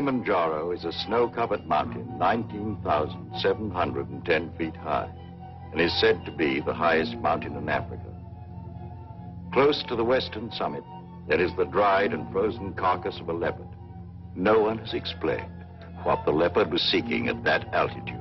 Kilimanjaro is a snow-covered mountain 19,710 feet high and is said to be the highest mountain in Africa. Close to the western summit, there is the dried and frozen carcass of a leopard. No one has explained what the leopard was seeking at that altitude.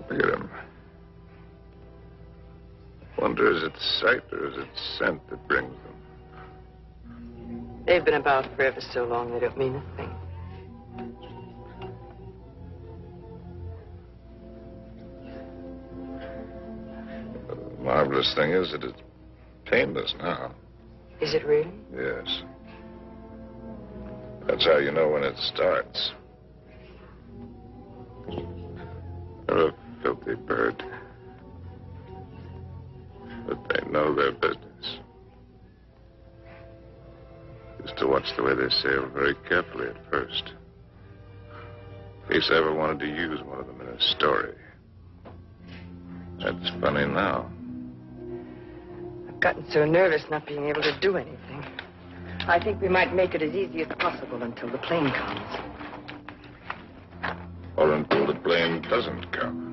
Look at him. Wonder, is it sight or is it scent that brings them? They've been about for ever so long, they don't mean a thing. The marvelous thing is that it's painless now. Is it really? Yes. That's how you know when it starts. They're a filthy bird. But they know their business. Used to watch the way they sail very carefully at first. In case I ever wanted to use one of them in a story. That's funny now. I've gotten so nervous not being able to do anything. I think we might make it as easy as possible until the plane comes. Or until the plane doesn't come.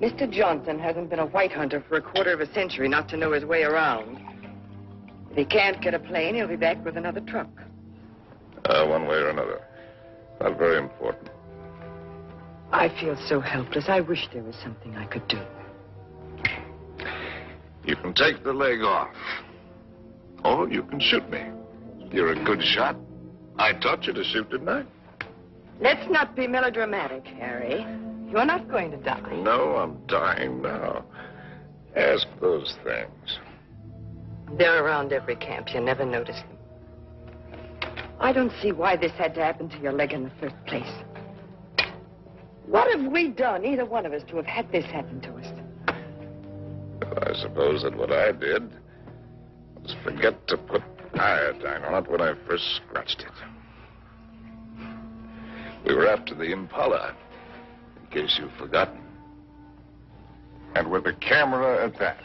Mr. Johnson hasn't been a white hunter for a quarter of a century not to know his way around. If he can't get a plane, he'll be back with another truck. One way or another. Not very important. I feel so helpless. I wish there was something I could do. You can take the leg off. Or you can shoot me. You're a good shot. I taught you to shoot, didn't I? Let's not be melodramatic, Harry. You're not going to die. No, I'm dying now. Ask those things. They're around every camp. You never notice them. I don't see why this had to happen to your leg in the first place. What have we done, either one of us, to have had this happen to us? Well, I suppose that what I did was forget to put iodine on it when I first scratched it. We were after the Impala, in case you've forgotten. And with a camera at that.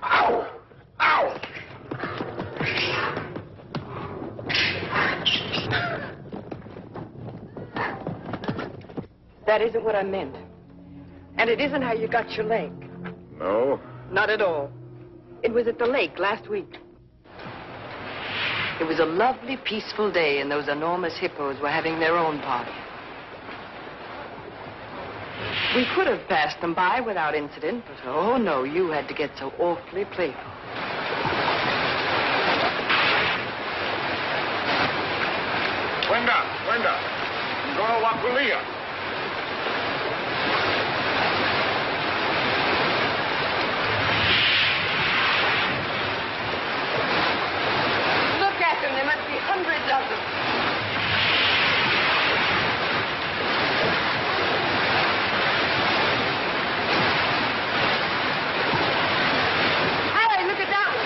Ow! Ow! That isn't what I meant. And it isn't how you got your leg. No? Not at all. It was at the lake last week. It was a lovely, peaceful day, and those enormous hippos were having their own party. We could have passed them by without incident, but oh no, you had to get so awfully playful. Wenda! Ngoro wa kulia. There must be hundreds of them. Harry, look at that one.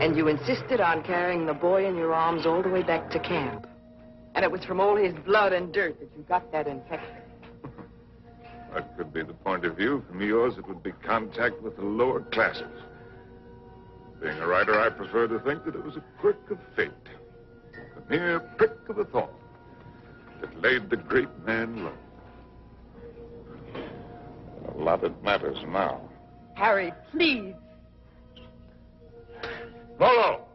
And you insisted on carrying the boy in your arms all the way back to camp. And it was from all his blood and dirt that you got that infection. That could be the point of view. From yours, it would be contact with the lower classes. Being a writer, I prefer to think that it was a quirk of fate. A mere prick of a thought that laid the great man low. A lot it matters now. Harry, please. Molo!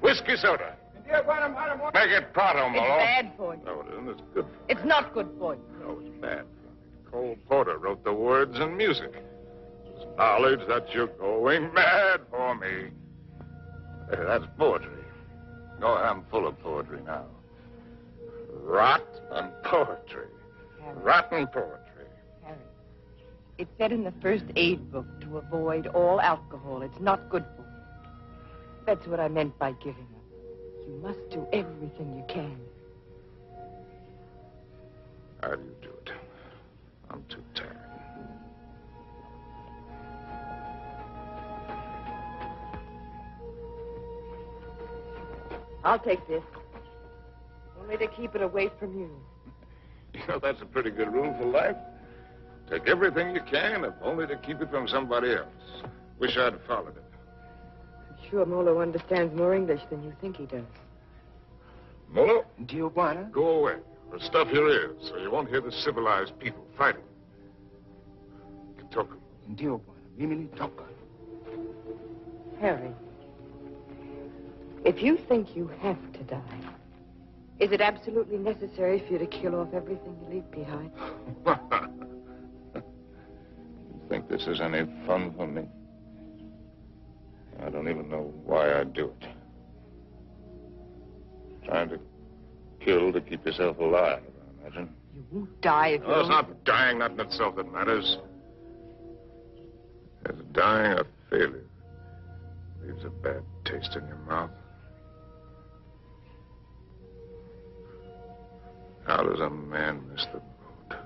Whiskey soda. Make it pronto, Molo. It's bad for you. No, it isn't. It's good for me. It's not good for you. No, it's bad for me. Cole Porter wrote the words and music. It's knowledge that you're going mad for me. Hey, that's poetry. No, I'm full of poetry now. Rotten poetry. Harry. Rotten poetry. Harry, it said in the first aid book to avoid all alcohol. It's not good for you. That's what I meant by giving up. You must do everything you can. How do you do it? I'm too tired. I'll take this. Only to keep it away from you. You know, that's a pretty good rule for life. Take everything you can, if only to keep it from somebody else. Wish I'd followed it. I'm sure Molo understands more English than you think he does. Molo, Tijuana? go away. Or stuff your ears so you won't hear the civilized people fighting. Talk. Tijuana. Mimili toka. Harry, if you think you have to die, is it absolutely necessary for you to kill off everything you leave behind? You think this is any fun for me? I don't even know why I do it. Trying to kill to keep yourself alive, I imagine. You won't die if you Well, it's don't... not dying, not in itself that matters. There's dying a failure. Leaves a bad taste in your mouth. How does a man miss the boat?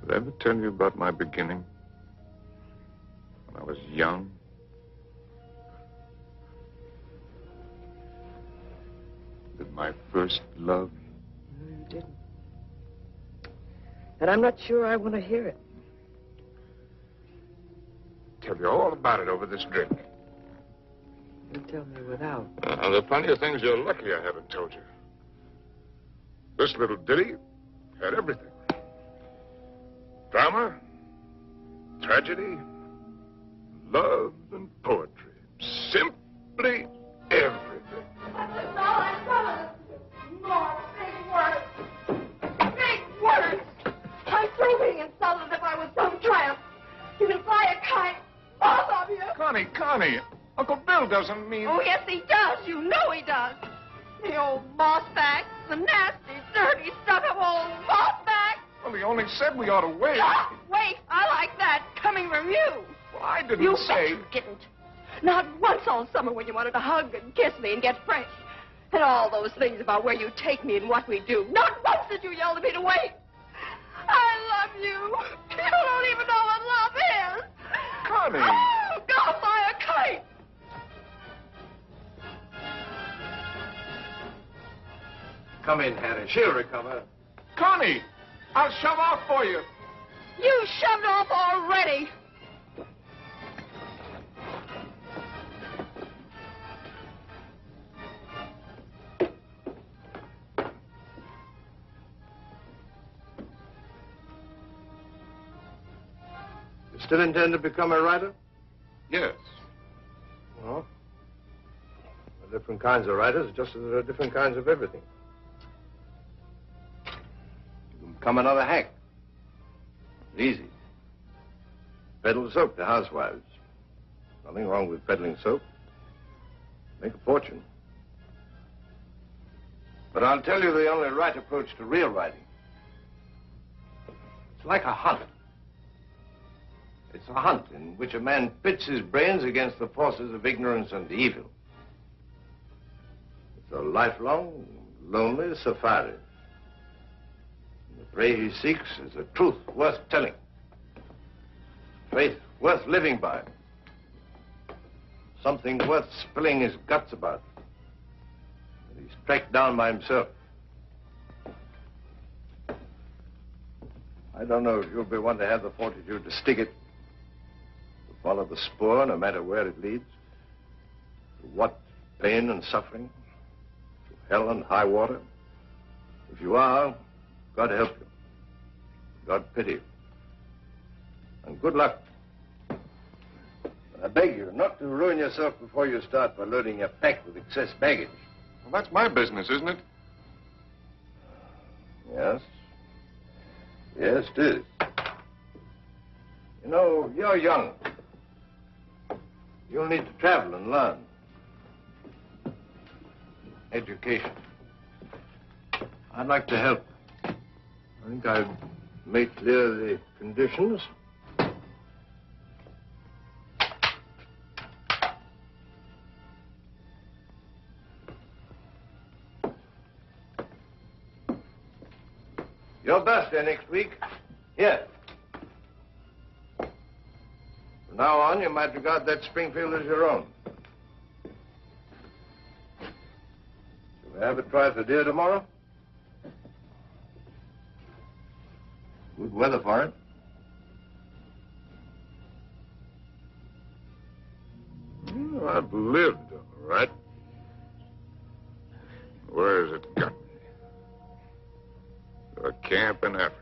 Did I ever tell you about my beginning? When I was young? With my first love? No, you didn't. And I'm not sure I want to hear it. Tell you all about it over this drink. You tell me without. There are plenty of things you're lucky I haven't told you. This little ditty had everything. Drama, tragedy, love, and poetry. Simply everything. That's all I promised. More big words. Big words. I'm through being insulted if I was some tramp. You can fly a kite, both of you. Connie, Uncle Bill doesn't mean... Oh, yes, he does. You know he does. The old mossback, the nasty, dirty, stuck-up old mossback. Well, he only said we ought to wait. Ah, wait, I like that, coming from you. Well, I didn't You say... bet you didn't. Not once all summer when you wanted to hug and kiss me and get fresh. And all those things about where you take me and what we do. Not once did you yell at me to wait. I love you. You don't even know what love is. Connie. Oh, go fly a kite. Come in, Harry. She'll recover. Connie, I'll shove off for you. You shoved off already. You still intend to become a writer? Yes. Well, there are different kinds of writers, just as there are different kinds of everything. You can become another hack. It's easy. Peddle soap to housewives. Nothing wrong with peddling soap. Make a fortune. But I'll tell you the only right approach to real writing. It's like a hunt. It's a hunt in which a man pits his brains against the forces of ignorance and evil. It's a lifelong, lonely safari. And the prey he seeks is a truth worth telling. Faith worth living by. Something worth spilling his guts about. And he's tracked down by himself. I don't know if you'll be one to have the fortitude to stick it, to follow the spoor, no matter where it leads. To what pain and suffering? To hell and high water? If you are, God help you. God pity you. And good luck. I beg you not to ruin yourself before you start by loading your pack with excess baggage. Well, that's my business, isn't it? Yes. Yes, it is. You know, you're young. You'll need to travel and learn. Education. I'd like to help. I think I've made clear the conditions. Your birthday next week. Here. From now on, you might regard that Springfield as your own. Shall we have a try for deer tomorrow? Good weather for it. Well, I've lived, all right. Where has it got me? To a camp in Africa.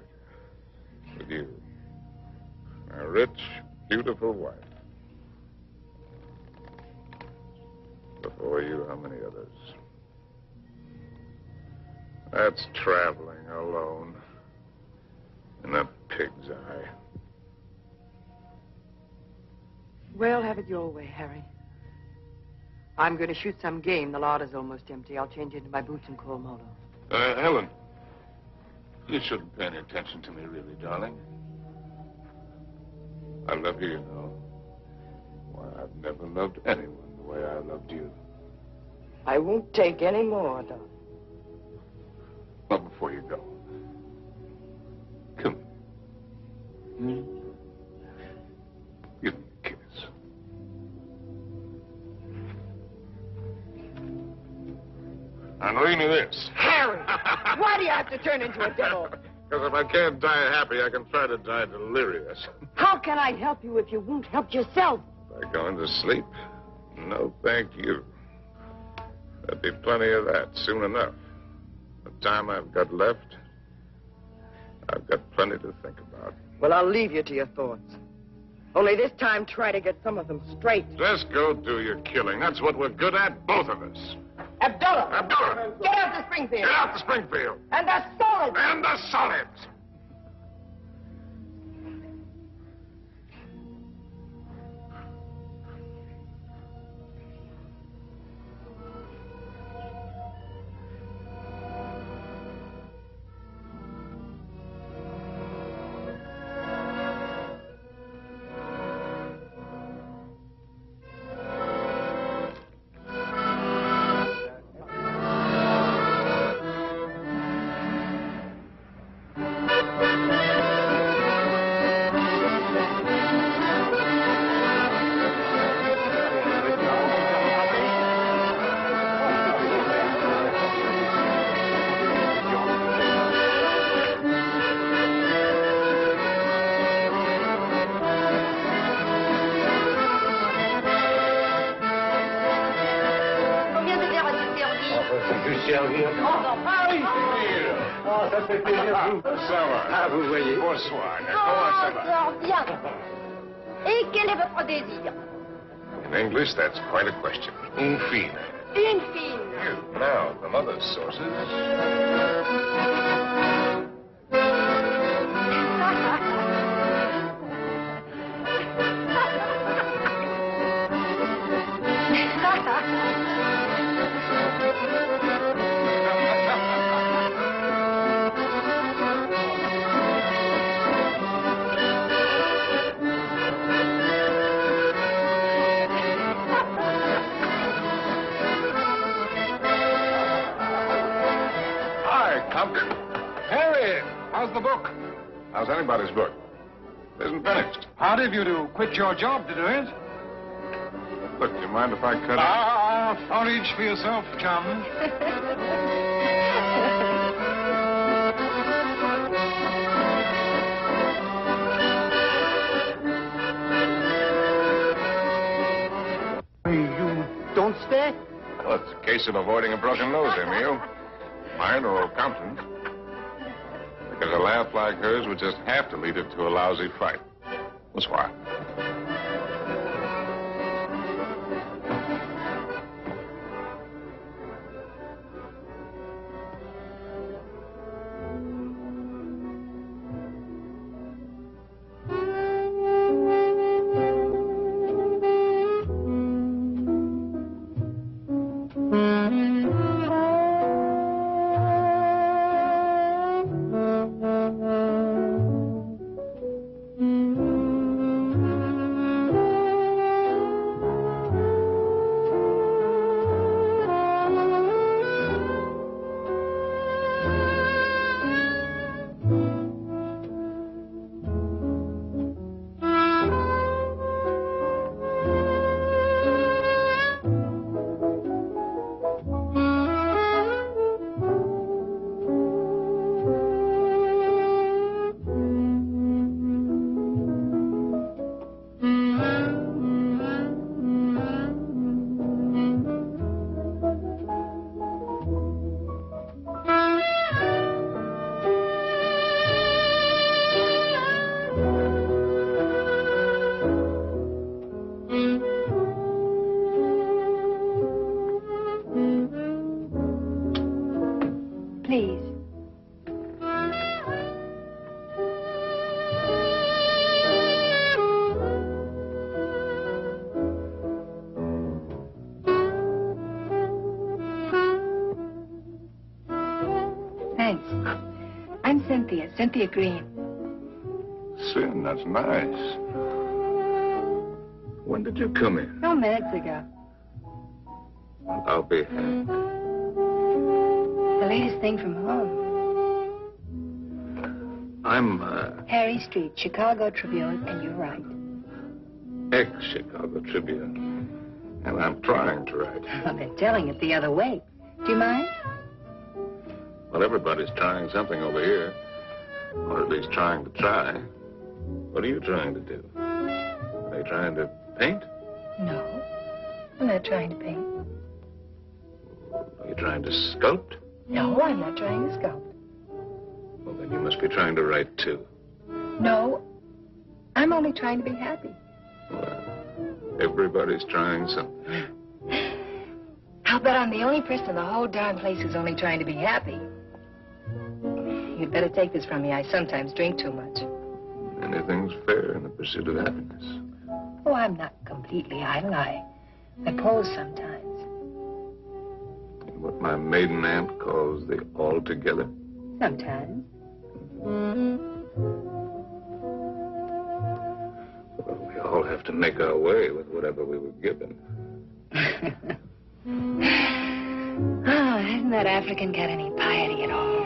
With you. A rich, beautiful wife. Before you, how many others? That's traveling alone. In a pig's eye. Well, have it your way, Harry. I'm going to shoot some game. The larder's almost empty. I'll change into my boots and call Molo. Helen, you shouldn't pay any attention to me, really, darling. I love you, you know. Why, I've never loved anyone the way I loved you. I won't take any more, darling. Not before you go. Come here. Give me a kiss. And lean to this. Harry! Why do you have to turn into a devil? Because if I can't die happy, I can try to die delirious. How can I help you if you won't help yourself? By going to sleep? No, thank you. There'll be plenty of that soon enough. The time I've got left, I've got plenty to think about. Well, I'll leave you to your thoughts. Only this time, try to get some of them straight. Just go do your killing. That's what we're good at, both of us. Abdullah! Abdullah! Get out to Springfield! Get out to Springfield! And the solids! And the solids! Vous voyez. Bonsoir. Comment ça va? Fort bien. Et quel est votre désir? In English, that's quite a question. Un fine. Une fille. Now, from other sources. How's the book? How's anybody's book? This isn't finished. Hard of you to quit your job to do it. Look, do you mind if I cut it? Forage for yourself, chum. You don't stay? Well, it's a case of avoiding a broken nose, Emil. Mine or Compton's. Because a laugh like hers would just have to lead it to a lousy fight. That's why. Please. Thanks. I'm Cynthia Green. Sin, that's nice. When did you come in? No minutes ago. Well, I'll be hanged. The latest thing from home. I'm, Harry Street, Chicago Tribune, and you're right. ex-Chicago Tribune. And I'm trying to write. I've been telling it the other way. Do you mind? Well, everybody's trying something over here. Or at least trying to try. What are you trying to do? Are you trying to paint? No. I'm not trying to paint. Are you trying to sculpt? No, I'm not trying to sculpt. Well, then you must be trying to write, too. No. I'm only trying to be happy. Well, everybody's trying something. I'll bet I'm the only person in the whole darn place who's only trying to be happy. You'd better take this from me. I sometimes drink too much. Anything's fair in the pursuit of happiness. Oh, I'm not completely idle. I pose sometimes. What my maiden aunt calls the altogether. Sometimes. Well, we all have to make our way with whatever we were given. Oh, hasn't that African got any piety at all?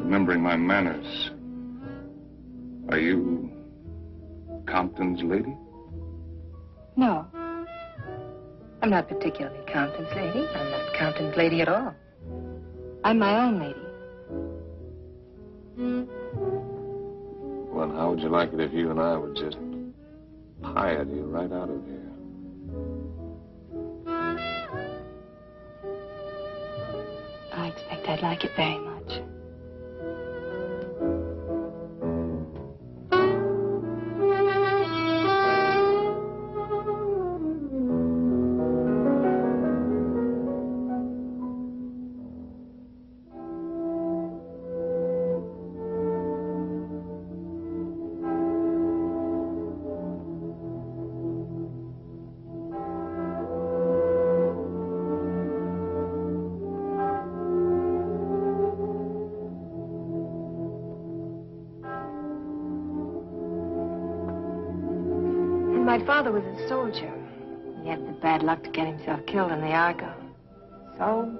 Remembering my manners. Are you Compton's lady? No. I'm not particularly Compton's lady. I'm not Compton's lady at all. I'm my own lady. Well, how would you like it if you and I would just hired you right out of here? I expect I'd like it very much. father was a soldier. He had the bad luck to get himself killed in the Argo. So,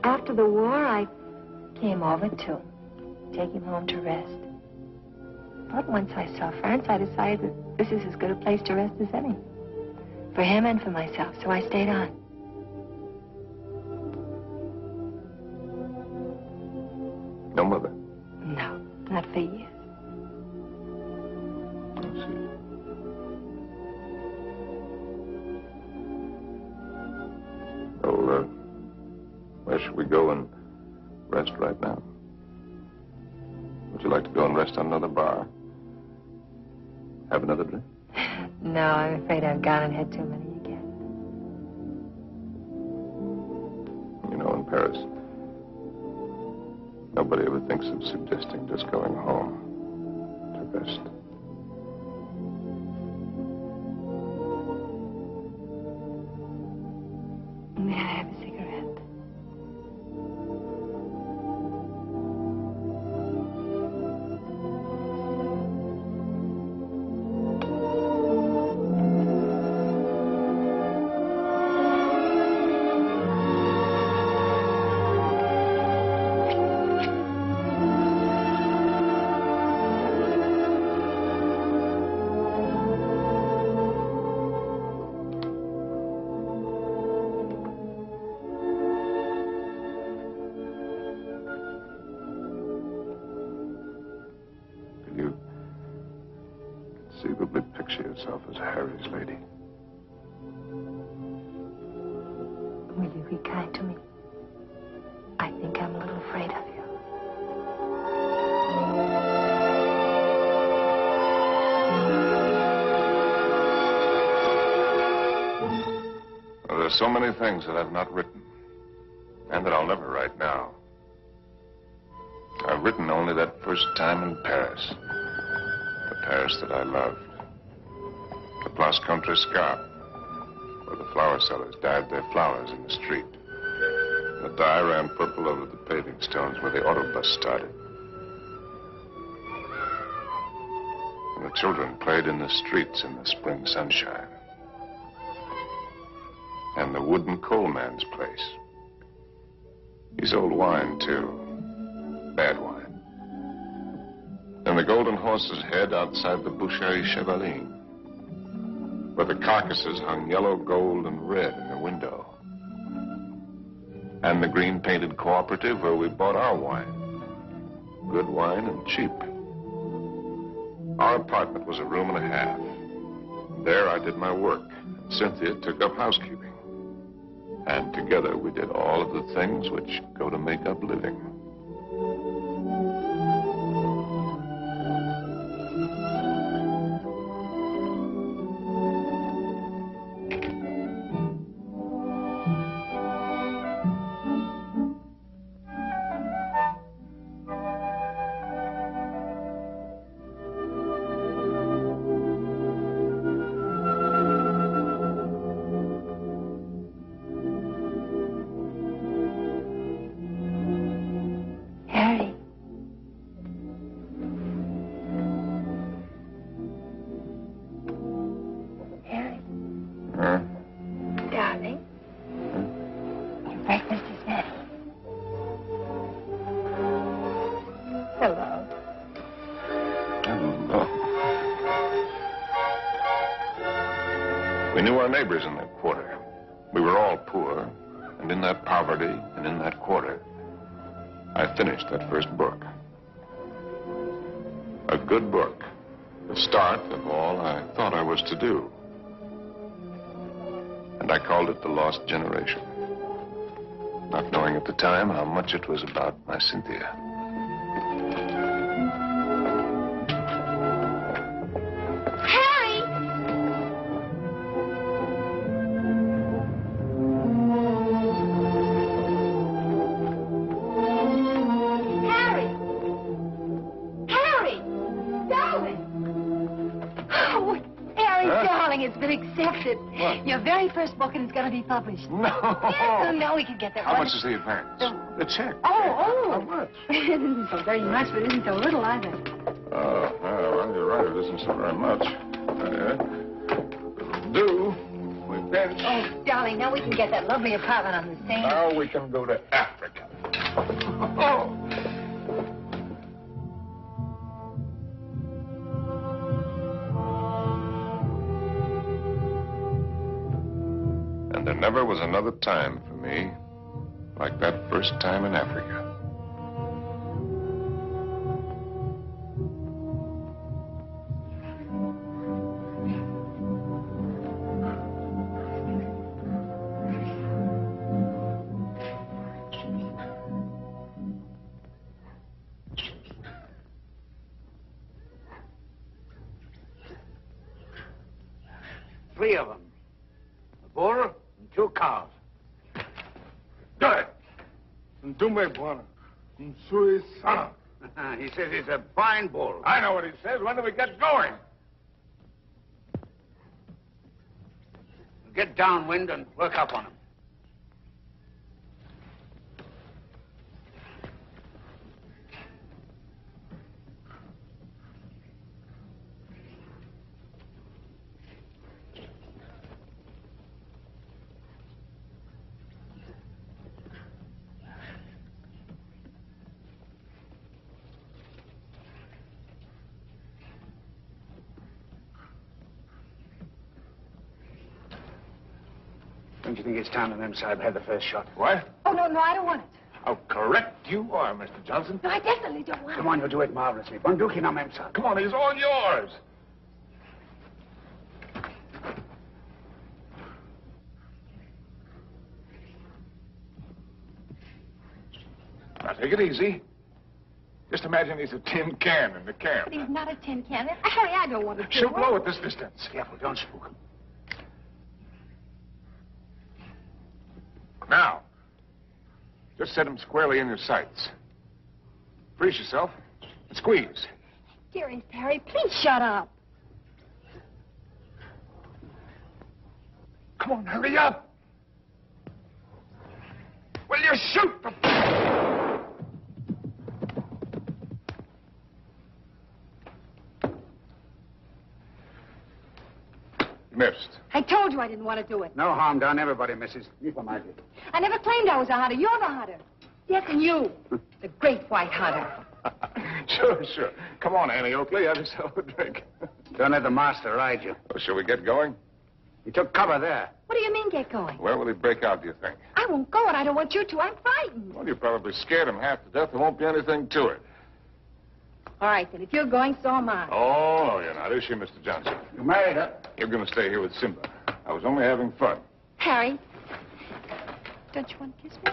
after the war, I came over to take him home to rest. But once I saw France, I decided that this is as good a place to rest as any. For him and for myself, so I stayed on. No mother? No, not for years. I see. Well, where should we go and rest right now? Would you like to go and rest on another bar? Have another drink? No, I'm afraid I've gone and had too many again. You know, in Paris, nobody ever thinks of suggesting just going home to rest. May I have a cigarette? You conceivably picture yourself as Harry's lady. Will you be kind to me? I think I'm a little afraid of you. Well, there's so many things that I've not written, and that I'll never write now. I've written only that first time in Paris. The Paris that I loved. The Place Contrescarpe, where the flower sellers dyed their flowers in the street. The dye ran purple over the paving stones where the autobus started. And the children played in the streets in the spring sunshine. And the wooden coal man's place. He sold wine, too. Bad wine. And the Golden Horse's Head outside the Boucherie Chevaline, where the carcasses hung yellow, gold, and red in the window. And the green-painted cooperative where we bought our wine. Good wine and cheap. Our apartment was a room and a half. There I did my work, and Cynthia took up housekeeping. And together we did all of the things which go to make up living. Neighbors in that quarter. We were all poor, and in that poverty and in that quarter, I finished that first book. A good book, the start of all I thought I was to do. And I called it The Lost Generation, not knowing at the time how much it was about my Cynthia. Your very first book, and it's going to be published. No. Yes, no, we can get that. How much is the advance? The check. Oh. How much? It isn't so very much, but it isn't so little either. Oh, well, you're right. It isn't so very much. then. Oh, darling, now we can get that lovely apartment on the same. Now we can go to Africa. Oh. And there never was another time for me like that first time in Africa. Three of them. A bull and 2 cows. Good. Ndume bwana. Msui sana. He says he's a fine bull. I know what he says. When do we get going? Get downwind and work up on him. Don't you think it's time the Mem Sahib had the first shot? What? Oh, no, I don't want it. How correct you are, Mr. Johnson. No, I definitely don't want Come on, you'll do it marvelously. Bunduki now, Mem Sahib. Come on, he's all yours. Now, take it easy. Just imagine he's a tin can in the camp. But he's not a tin can. Harry, I don't want to do She'll it. blow at this distance. Careful, don't spook him. Now, just set him squarely in your sights. Freeze yourself and squeeze. Dearest Harry, please shut up. Come on, hurry up. Will you shoot the... You missed. I told you I didn't want to do it. No harm done. Everybody misses. I never claimed I was a hunter. You're the hunter. Yes, and you. The great white hunter. Sure. Come on, Annie Oakley. Have yourself a drink. Don't let the master ride you. Well, shall we get going? He took cover there. What do you mean, get going? Where will he break out, do you think? I won't go, and I don't want you to. I'm frightened. Well, you probably scared him half to death. There won't be anything to it. All right, then. If you're going, so am I. Oh, no, you're not. Is she, Mr. Johnson? You married her? You're going to stay here with Simba. I was only having fun. Harry, don't you want to kiss me?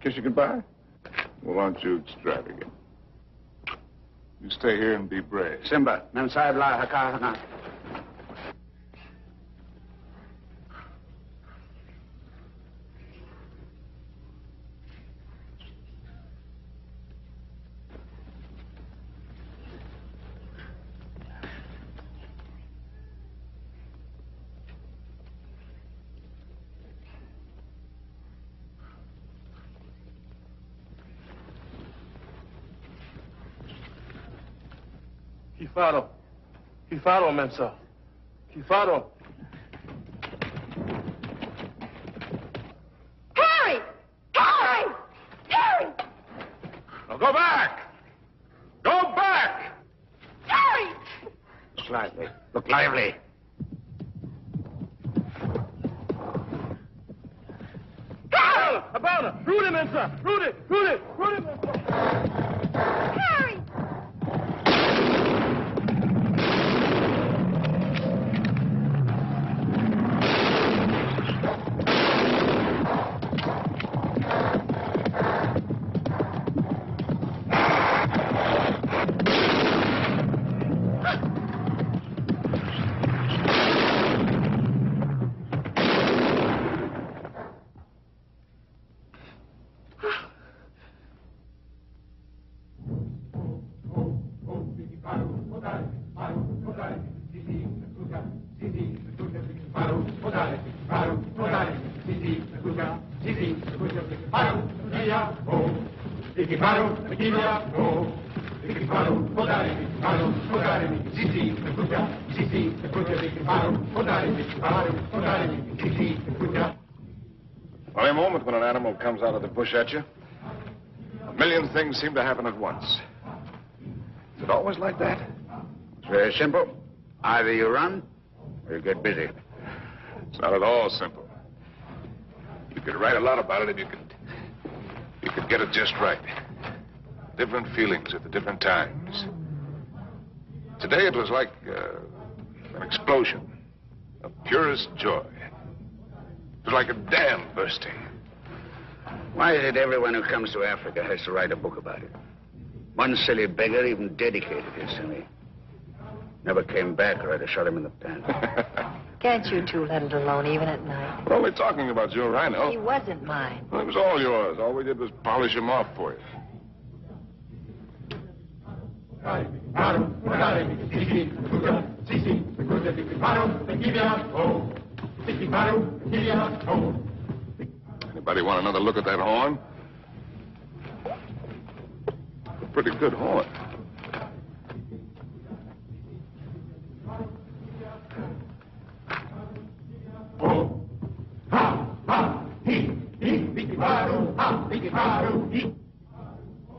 Kiss you goodbye? Well, aren't you extravagant? You stay here and be brave. Simba, Mem Sahib la hakahana. Kifaro, Mensa. Kifaro. Harry! Harry! Harry! Now go back! Go back! Harry! Look lively. Look lively. Harry! About her. Rudy, Mensa. Rudy, Mensa. Harry! Funny moment when an animal comes out of the bush at you. A million things seem to happen at once. Is it always like that? It's very simple. Either you run or you get busy. It's not at all simple. You could write a lot about it if you could get it just right. Different feelings at the different times. Today it was like an explosion of purest joy. It was like a dam bursting. Why is it everyone who comes to Africa has to write a book about it? One silly beggar even dedicated his to me. Never came back or I'd have shot him in the pants. Can't you two let it alone even at night? We're only talking about your rhino. He wasn't mine. Well, it was all yours. All we did was polish him off for you. Anybody want another look at that horn? A pretty good horn.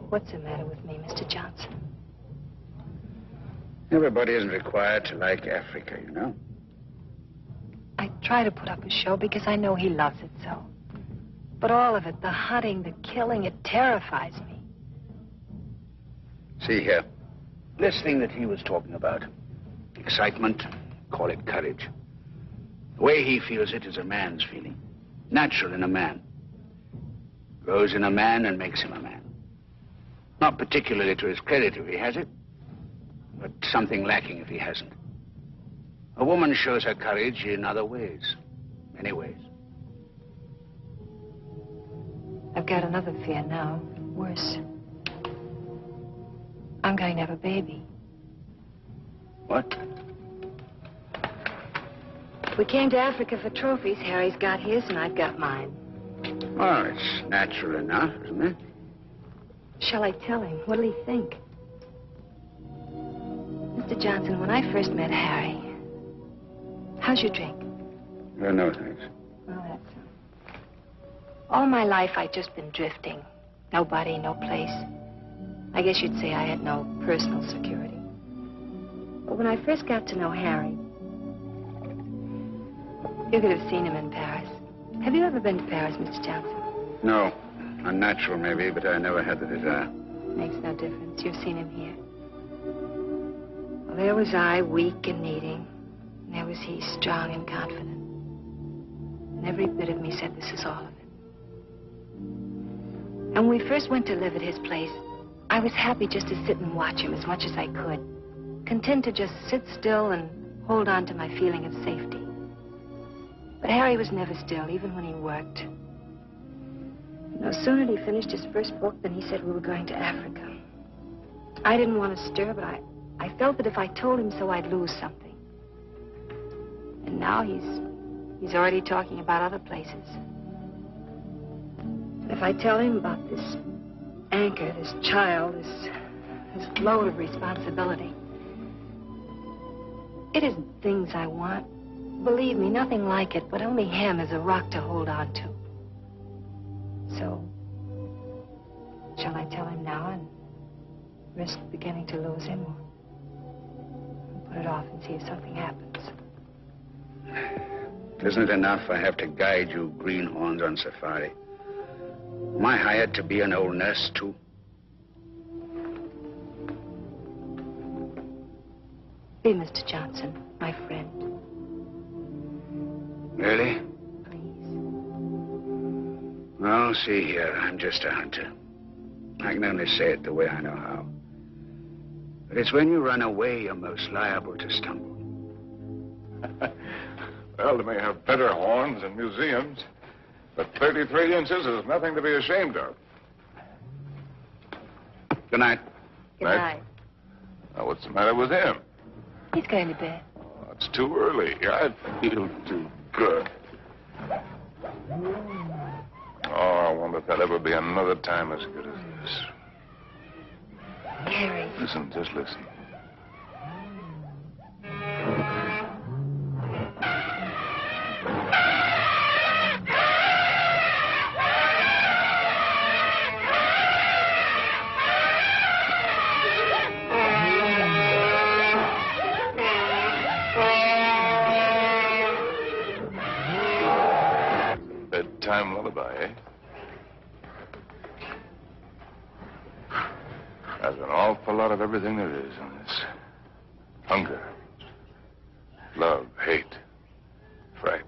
What's the matter with me, Mr. Johnson? Everybody isn't required to like Africa, you know. I try to put up a show because I know he loves it so. But all of it, the hunting, the killing, it terrifies me. See here, this thing that he was talking about, excitement, call it courage. The way he feels it is a man's feeling, natural in a man. Grows in a man and makes him a man. Not particularly to his credit if he has it, but something lacking if he hasn't. A woman shows her courage in other ways, many ways. I've got another fear now, worse. I'm going to have a baby. What? We came to Africa for trophies. Harry's got his and I've got mine. Well, it's natural enough, isn't it? Shall I tell him? What'll he think? Mr. Johnson, when I first met Harry, how's your drink? Oh, no, thanks. Well, that's all my life I've just been drifting. Nobody, no place. I guess you'd say I had no personal security. But when I first got to know Harry, you could have seen him in Paris. Have you ever been to Paris, Mr. Johnson? No. Unnatural, maybe, but I never had the desire. Makes no difference. You've seen him here. Well, there was I, weak and needing. And there was he, strong and confident. And every bit of me said, this is all of it. And when we first went to live at his place, I was happy just to sit and watch him as much as I could. Content to just sit still and hold on to my feeling of safety. But Harry was never still, even when he worked. No sooner had he finished his first book than he said we were going to Africa. I didn't want to stir, but I felt that if I told him so, I'd lose something. And now he's already talking about other places. If I tell him about this anchor, this child, this load of responsibility, it isn't things I want. Believe me, nothing like it, but only him as a rock to hold on to. So, shall I tell him now and risk beginning to lose him, or put it off and see if something happens? Isn't it enough I have to guide you greenhorns on safari? Am I hired to be an old nurse, too? Be Mr. Johnson, my friend. Really? Please. Well, see here, I'm just a hunter. I can only say it the way I know how. But it's when you run away you're most liable to stumble. Well, they may have better horns in museums, but 33 inches is nothing to be ashamed of. Good night. Good night. Now, what's the matter with him? He's going to bed. Oh, it's too early. I feel too good. Oh, I wonder if there'll ever be another time as good as this. Harry. Listen, just listen. Bedtime lullaby, eh? There's an awful lot of everything there is in this. Hunger, love, hate, fright.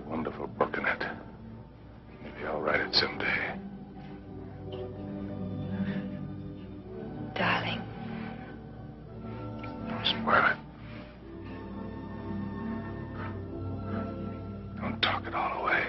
Wonderful book in it. Maybe I'll write it someday. Darling. Don't spoil it. Don't talk it all away.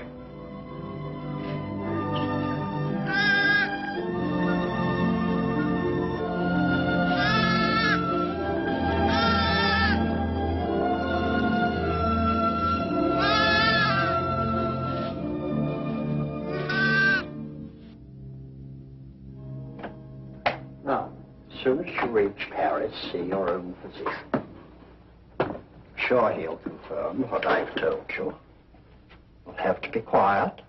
Now, as soon as you reach Paris, see your own physician. Sure, he'll confirm what I've told you. You'll have to be quiet.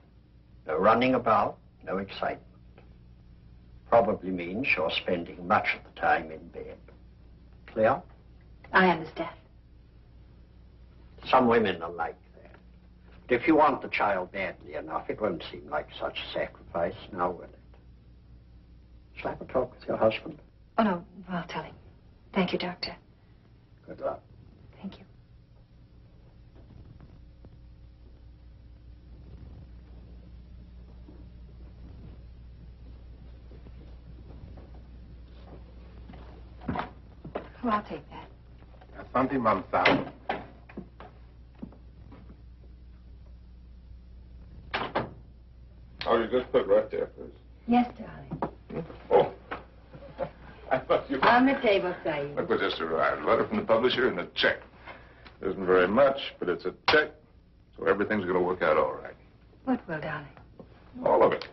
No running about, no excitement. Probably means you're spending much of the time in bed. Clear? I understand. Some women are like that. But if you want the child badly enough, it won't seem like such a sacrifice, now will it? Shall I have a talk with your husband? Oh, no, I'll tell him. Thank you, Doctor. Good luck. Thank you. Oh, I'll take that. Asante Manzano. Oh, you just put right there, please. Yes, darling. Oh. I thought you... On the table, sir. Look what just arrived. A letter from the publisher and a check. Isn't very much, but it's a check, so everything's going to work out all right. What will, darling? All of it.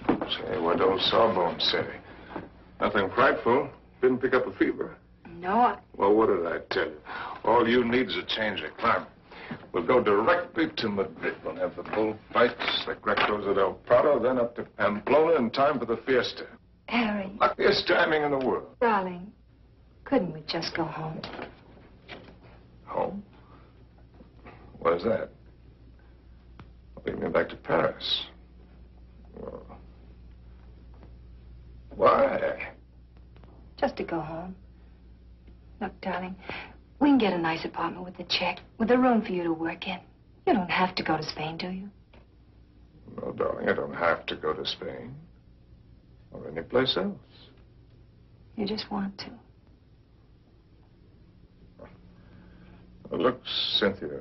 Say, what old Sawbones say? Nothing frightful. Didn't pick up a fever. No, Well, what did I tell you? All you need is a change of climate. We'll go directly to Madrid. We'll have the bullfights, the Grecos at El Prado, then up to Pamplona in time for the fiesta. Harry. Luckiest timing in the world. Darling, couldn't we just go home? Home? What is that? Lead me back to Paris. Well, why? Just to go home. Look, darling, we can get a nice apartment with a check, with a room for you to work in. You don't have to go to Spain, do you? No, darling, I don't have to go to Spain. Or any place else. You just want to. Well, look, Cynthia,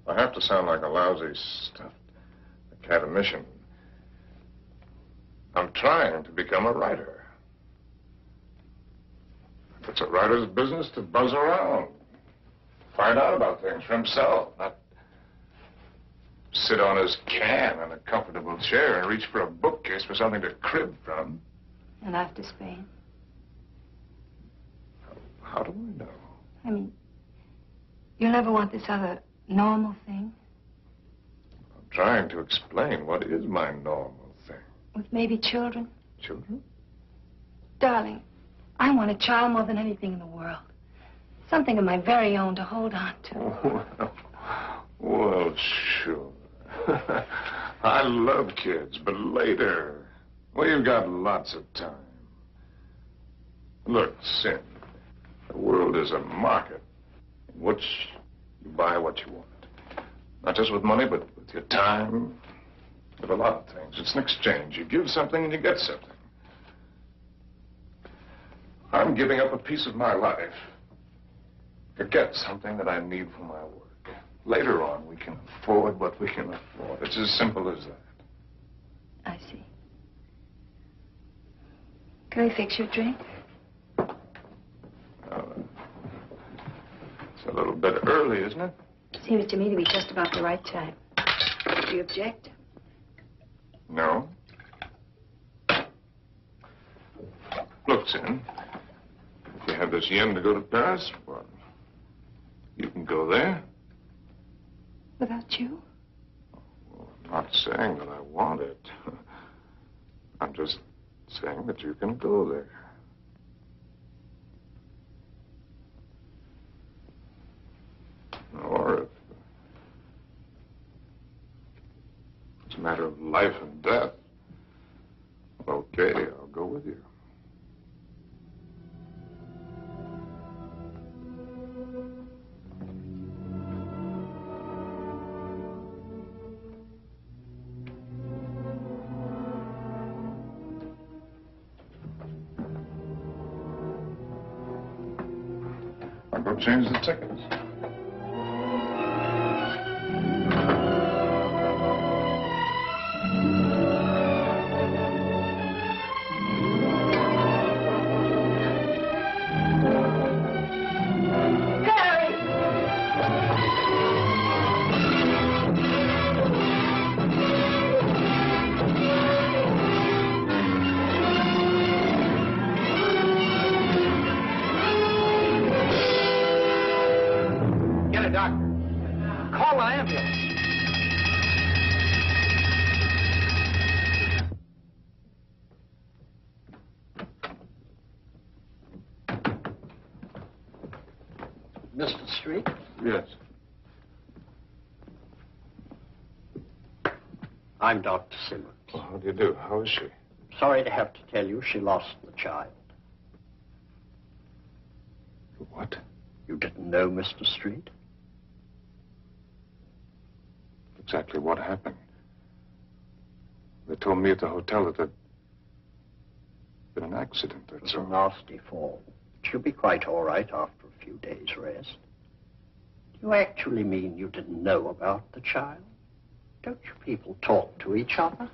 I have to sound like a lousy stuffed academician. I'm trying to become a writer. It's a writer's business to buzz around. Find out about things for himself, not sit on his can in a comfortable chair and reach for a bookcase for something to crib from. And after Spain? How do I know? I mean, you'll never want this other normal thing? I'm trying to explain what is my normal thing. With maybe children? Children? Darling, I want a child more than anything in the world. Something of my very own to hold on to. Well, sure. I love kids, but later. We've got lots of time. Look, Sin, the world is a market in which you buy what you want. Not just with money, but with your time, with a lot of things. It's an exchange. You give something and you get something. I'm giving up a piece of my life to get something that I need for my work. Later on, we can afford what we can afford. It's as simple as that. I see. Can I fix your drink? It's a little bit early, isn't it? Seems to me to be just about the right time. Do you object? No. Look, Sin, if you have this yen to go to Paris, well, you can go there. Without you? Well, I'm not saying that I want it. I'm just saying that you can go there. Or if it's a matter of life and death, well, okay, I'll go with you. I'll go change the tickets. Get a doctor. Call the ambulance. Mr. Street? Yes. I'm Dr. Simmons. Well, how do you do? How is she? Sorry to have to tell you she lost the child. What? You didn't know, Mr. Street? Exactly what happened? They told me at the hotel that there'd been an accident, It that's was a all. nasty fall. She'll be quite all right after a few days' rest. Do you actually mean you didn't know about the child? Don't you people talk to each other?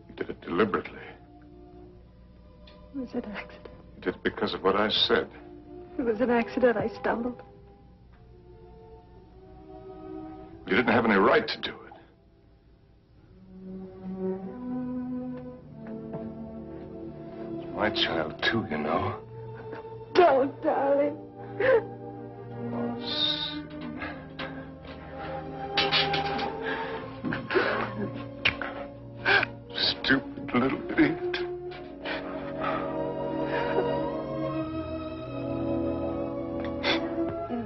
You did it deliberately. It was an accident. You did it because of what I said. It was an accident. I stumbled. You didn't have any right to do it. It's my child, too, you know. Don't, darling. Oh, Sin. Stupid little idiot.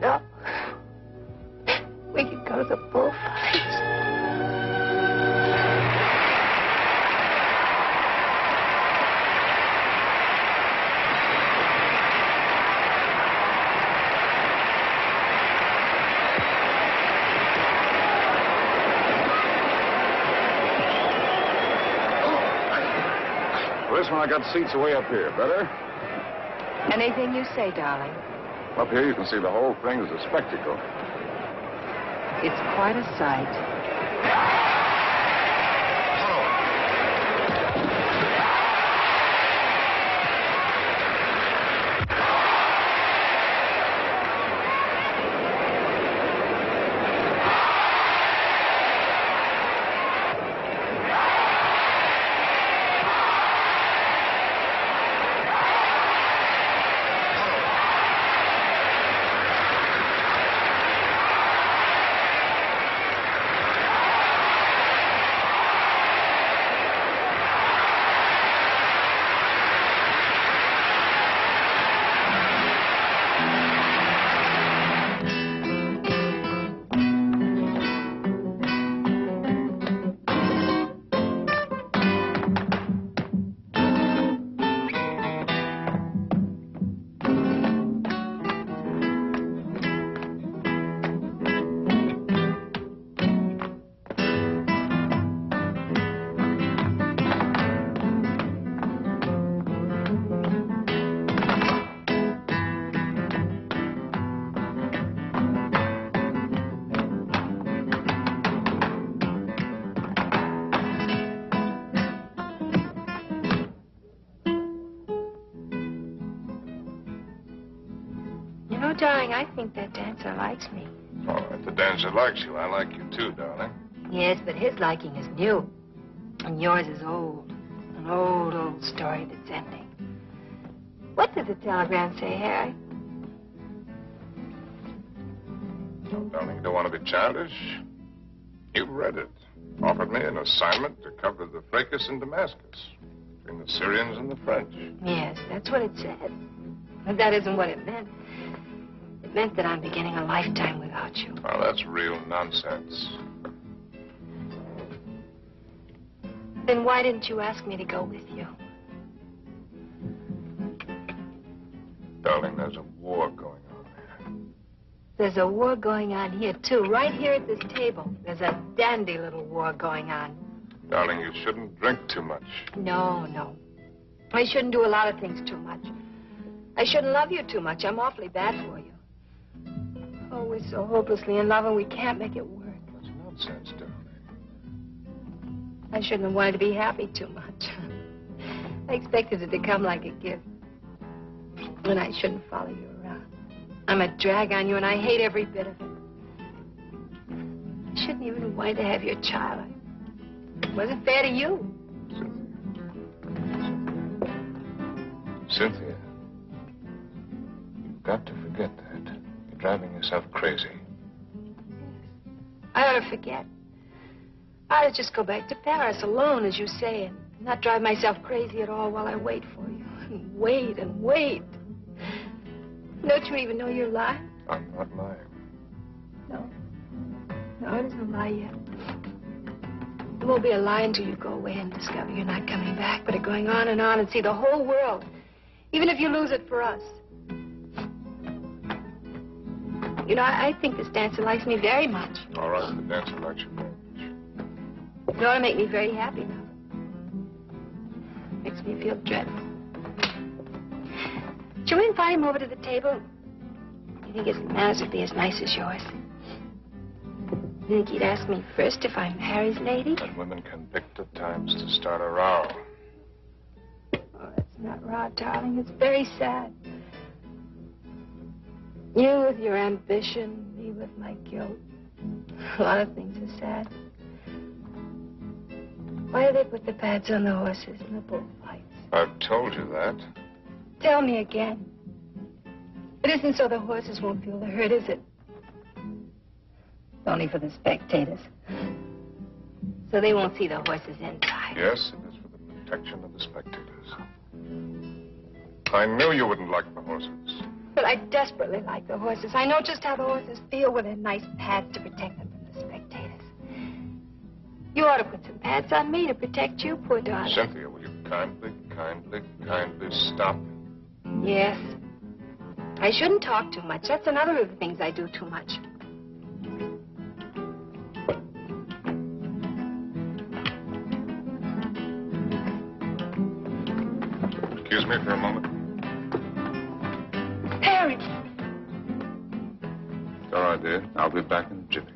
No. We could go to the bullfights. Policeman, I got seats way up here. Better? Anything you say, darling. Up here, you can see the whole thing as a spectacle. It's quite a sight. know, darling, I think that dancer likes me. Oh, if the dancer likes you, I like you too, darling. Yes, but his liking is new. And yours is old. An old, old story that's ending. What did the telegram say, Harry? Oh, darling, you don't want to be childish? You read it. Offered me an assignment to cover the fracas in Damascus between the Syrians and the French. Yes, that's what it said. But that isn't what it meant. It meant that I'm beginning a lifetime without you. Well, that's real nonsense. Then why didn't you ask me to go with you? Darling, there's a war going on here. There's a war going on here, too. Right here at this table. There's a dandy little war going on. Darling, you shouldn't drink too much. No, no. I shouldn't do a lot of things too much. I shouldn't love you too much. I'm awfully bad for you. Oh, we're so hopelessly in love and we can't make it work. That's nonsense, darling. I shouldn't have wanted to be happy too much. I expected it to come like a gift. And I shouldn't follow you around. I'm a drag on you and I hate every bit of it. I shouldn't even have wanted to have your child. It wasn't fair to you. Cynthia, you've got to forget that. You're driving yourself crazy. I ought to forget. I ought to just go back to Paris alone, as you say, and not drive myself crazy at all while I wait for you. And wait and wait. Don't you even know you're lying? I'm not lying. No. No, it isn't a lie yet. It won't be a lie until you go away and discover you're not coming back, but are going on and see the whole world, even if you lose it for us. You know, I think this dancer likes me very much. All right, the dancer likes you very much. It ought to make me very happy now. Makes me feel dreadful. Shall we invite him over to the table? You think his manners would be as nice as yours? You think he'd ask me first if I'm Harry's lady? But women can pick the times to start a row. Oh, that's not raw, darling. It's very sad. You with your ambition, me with my guilt. A lot of things are sad. Why do they put the pads on the horses in the bullfights? I've told you that. Tell me again. It isn't so the horses won't feel the hurt, is it? Only for the spectators. So they won't see the horses inside. Yes, it is for the protection of the spectators. I knew you wouldn't like the horses. But I desperately like the horses. I know just how the horses feel with their nice pads to protect them from the spectators. You ought to put some pads on me to protect you, poor darling. Cynthia, will you kindly stop? Yes. I shouldn't talk too much. That's another of the things I do too much. Excuse me for a moment. Harry! All right, dear. I'll be back in a jiffy.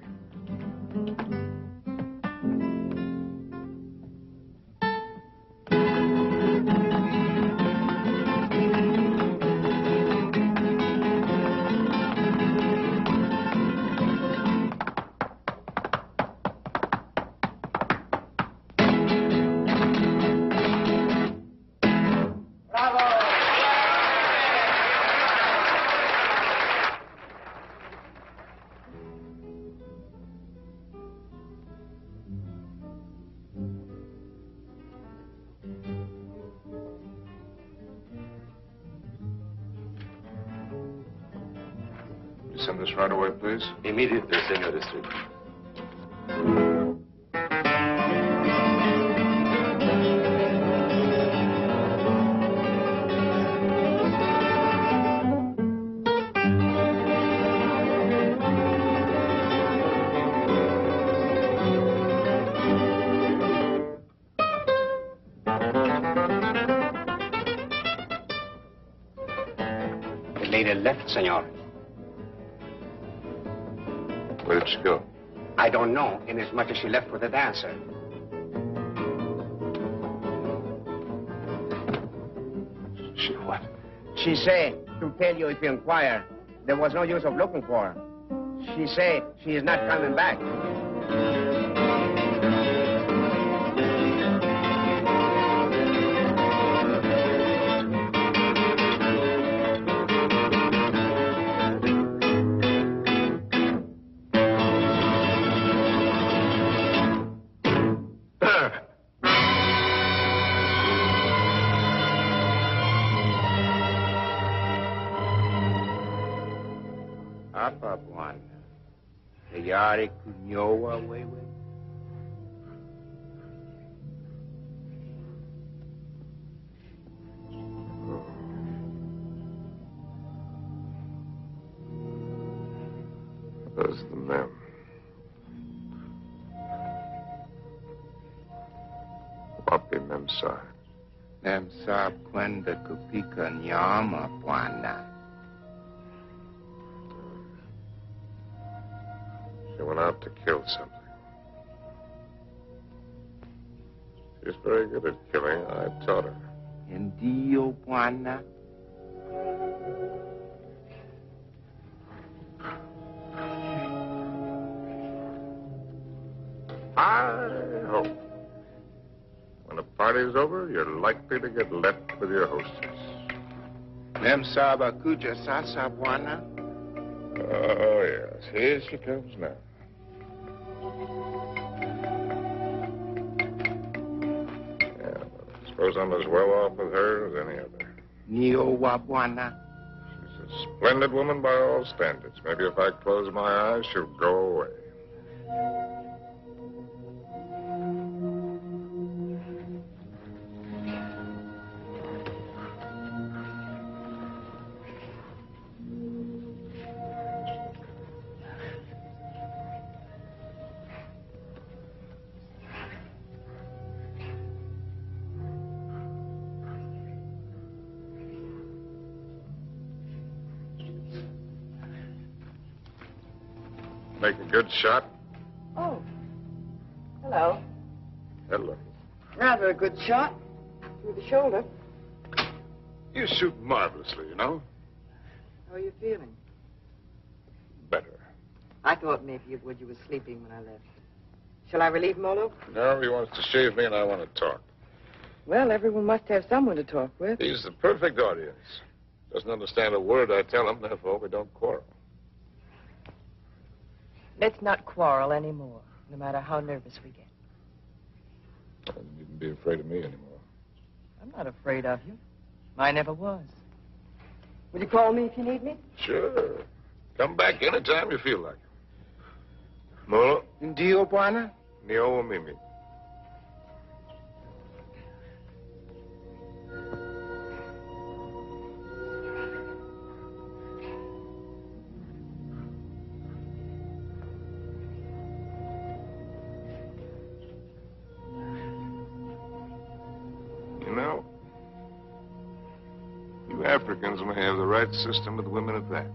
Send this right away, please. Immediately, Senor District. The lady left, senor. Where did she go? I don't know, inasmuch as she left with the dancer. She what? She say to tell you if you inquire there was no use of looking for her. She said she is not coming back. Apa Bwana, tayari kunyoa wewe? Those are the men. Wapi Memsahib? Memsahib kwenda kupika nyama, Bwana. She went out to kill something. She's very good at killing. I taught her. Ndiyo, Bwana. I hope when the party's over, you're likely to get left with your hostess. Memsahib akuja sasa, Bwana. Oh, yes. Here she comes now. Yeah, I suppose I'm as well off with her as any other. Nio wa Bwana. She's a splendid woman by all standards. Maybe if I close my eyes, she'll go away. Make a good shot? Oh. Hello. Hello. Rather a good shot. Through the shoulder. You shoot marvelously, you know. How are you feeling? Better. I thought maybe you were sleeping when I left. Shall I relieve Molo? No, he wants to shave me and I want to talk. Well, everyone must have someone to talk with. He's the perfect audience. Doesn't understand a word I tell him, therefore we don't quarrel. Let's not quarrel anymore, no matter how nervous we get. You needn't be afraid of me anymore. I'm not afraid of you. I never was. Will you call me if you need me? Sure. Come back anytime you feel like it. Molo. Ndio, Bwana. Nio Mimi. You know, you Africans may have the right system with women at that.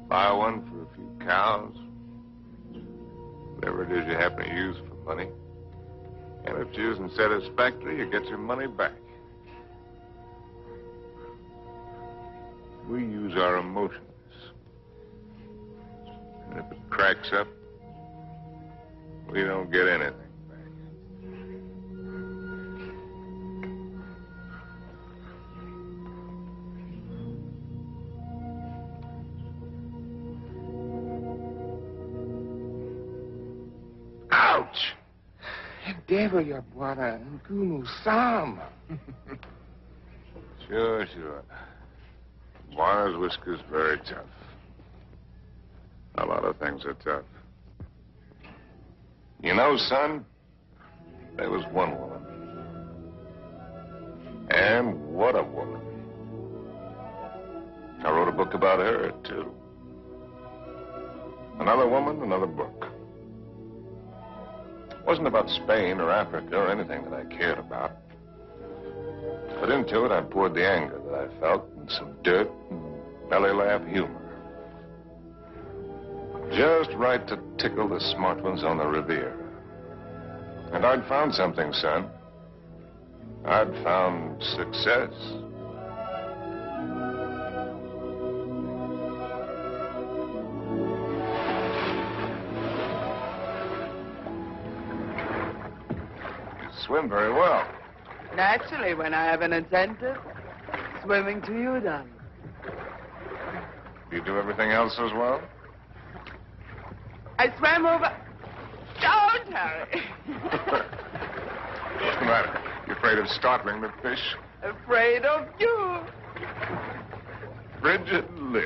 Buy one for a few cows, whatever it is you happen to use for money. And if it isn't satisfactory, you get your money back. We use our emotions. And if it cracks up, we don't get anything back. Ouch! Endeavor, your Bwana. Ngumu Sam. Sure. Wires whiskers very tough. A lot of things are tough. You know, son, there was one woman. And what a woman. I wrote a book about her, too. Another woman, another book. It wasn't about Spain or Africa or anything that I cared about. But into it, I poured the anger that I felt and some dirt and belly laugh humor. Just right to tickle the smart ones on the Riviera. And I'd found something, son. I'd found success. swim very well. Naturally, when I have an incentive, swimming to you, darling. Do you do everything else as well? I swam over... Don't, Harry. What's the matter? You afraid of startling the fish? Afraid of you. Frigid Liz.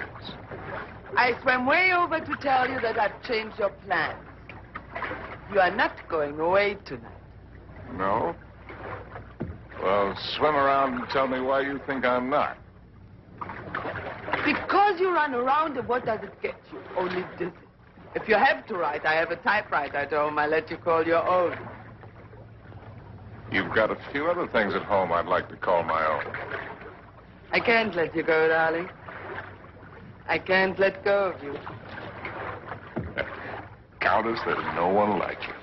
I swam way over to tell you that I've changed your plans. You are not going away tonight. No? Well, swim around and tell me why you think I'm not. Because you run around, and what does it get you? Only dizzy. If you have to write, I have a typewriter at home. I let you call your own. You've got a few other things at home I'd like to call my own. I can't let you go, darling. I can't let go of you. Countess, there's no one like you.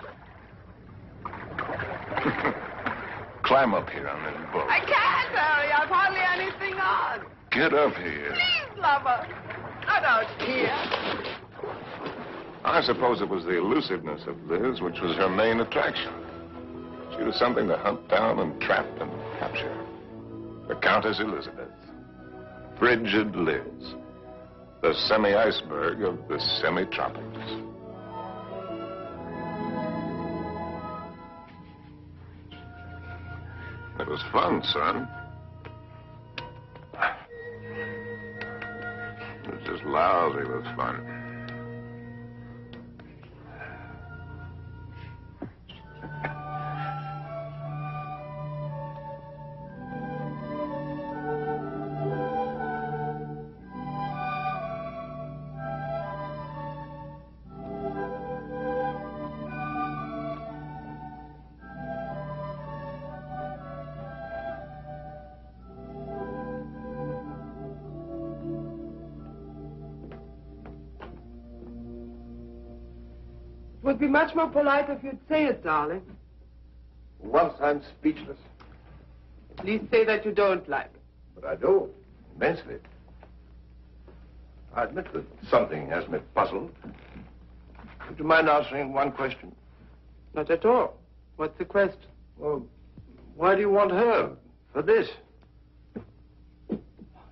Climb up here on this boat. I can't, Harry. I've hardly anything on. Get up here. Please, lover. Not out here. I suppose it was the elusiveness of Liz which was her main attraction. She was something to hunt down and trap and capture. The Countess Elizabeth. Frigid Liz. The semi-iceberg of the semi-tropics. It was fun, son. It was just lousy with fun. It would be much more polite if you'd say it, darling. Once I'm speechless. Please say that you don't like it. But I do, immensely. I admit that something has me puzzled. Would you mind answering one question? Not at all. What's the question? Well, why do you want her for this?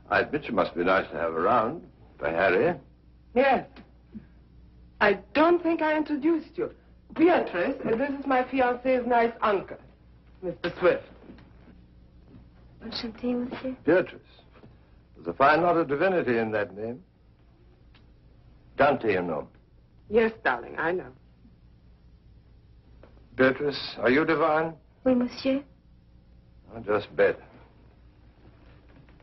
I admit she must be nice to have around for Harry. Yes. I don't think I introduced you. Beatrice, and this is my fiancé's nice uncle, Mr. Swift. Enchanté, monsieur. Beatrice. There's a fine lot of divinity in that name. Dante, you know. Yes, darling, I know. Beatrice, are you divine? Oui, monsieur. I'll just bet.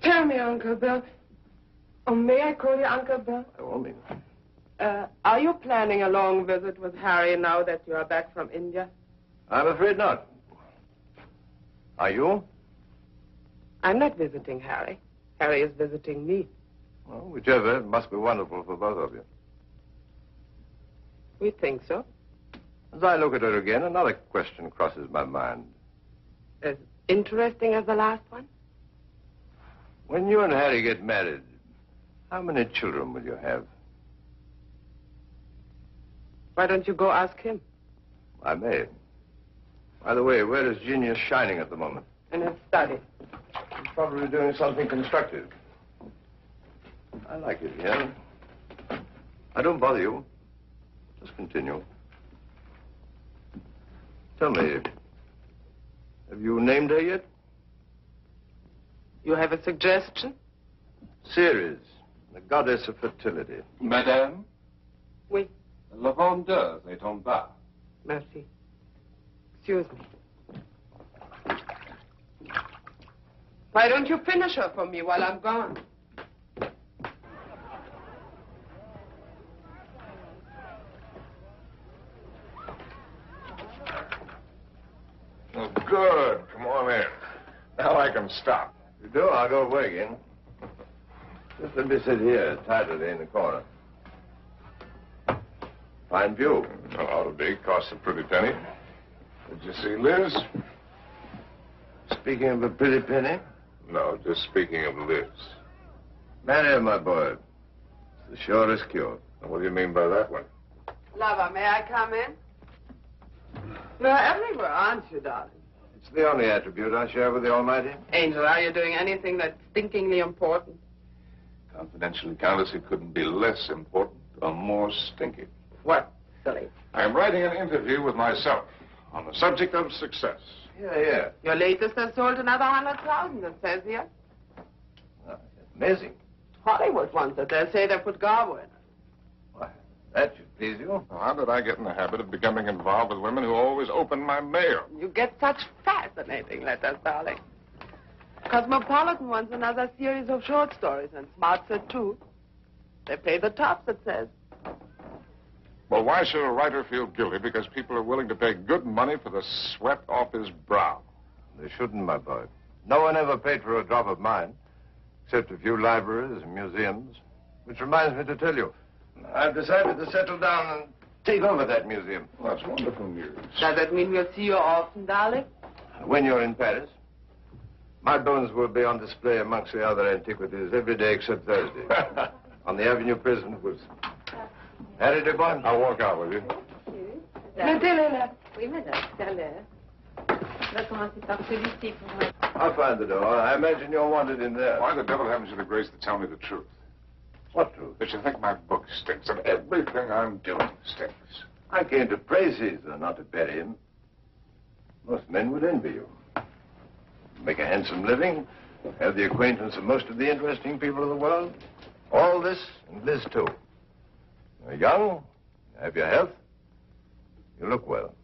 Tell me, Uncle Bill. Oh, may I call you Uncle Bill? By all means. Are you planning a long visit with Harry now that you are back from India? I'm afraid not. Are you? I'm not visiting Harry. Harry is visiting me. Well, whichever, it must be wonderful for both of you. We think so. As I look at her again, another question crosses my mind. As interesting as the last one? When you and Harry get married, how many children will you have? Why don't you go ask him? I may. By the way, where is Genius shining at the moment? In his study. He's probably doing something constructive. I like it here. I don't bother you. Just continue. Tell me, have you named her yet? You have a suggestion? Ceres, the goddess of fertility. Madame? Oui. La vendeuse est en bas. Merci. Excuse me. Why don't you finish her for me while I'm gone? Oh, good. Come on in. Now I can stop. If you do, I'll go away again. Just let me sit here, tidily in the corner. Fine view. Well, ought to be. Costs a pretty penny. Did you see Liz? Speaking of a pretty penny, No, just speaking of Liz. marry her, my boy. It's the surest cure. What do you mean by that one? Lover, may I come in? You're everywhere, aren't you, darling? the only attribute I share with the Almighty. Angel, are you doing anything that's stinkingly important? Confidentially, Countess, it couldn't be less important or more stinky. What, silly? I'm writing an interview with myself on the subject of success. Yeah. Your latest has sold another 100,000, it says here. Oh, amazing. Hollywood wants it. They say they put Garbo in it. Why, that should please you. How did I get in the habit of becoming involved with women who always open my mail? You get such fascinating letters, darling. Cosmopolitan wants another series of short stories, and Smart said too. They pay the tops, it says. Well, why should a writer feel guilty because people are willing to pay good money for the sweat off his brow? They shouldn't, my boy. No one ever paid for a drop of mine, except a few libraries and museums. Which reminds me to tell you, I've decided to settle down and take over that museum. Well, that's wonderful news. Does that mean we'll see you often, darling? When you're in Paris, my bones will be on display amongst the other antiquities every day except Thursday. On the Avenue Prison Woods. Harry de Bon. I'll walk out with you. Mettez-le là. Oui, madame, tout à l'heure. On va commencer par celui-ci pour moi. I'll find the door. I imagine you're wanted in there. Why the devil haven't you the grace to tell me the truth? What truth? That you think my book stinks and everything I'm doing stinks. I came to praise Caesar, not to bury him. Most men would envy you. Make a handsome living, have the acquaintance of most of the interesting people of the world. All this, and Liz too. You're young, you have your health, you look well.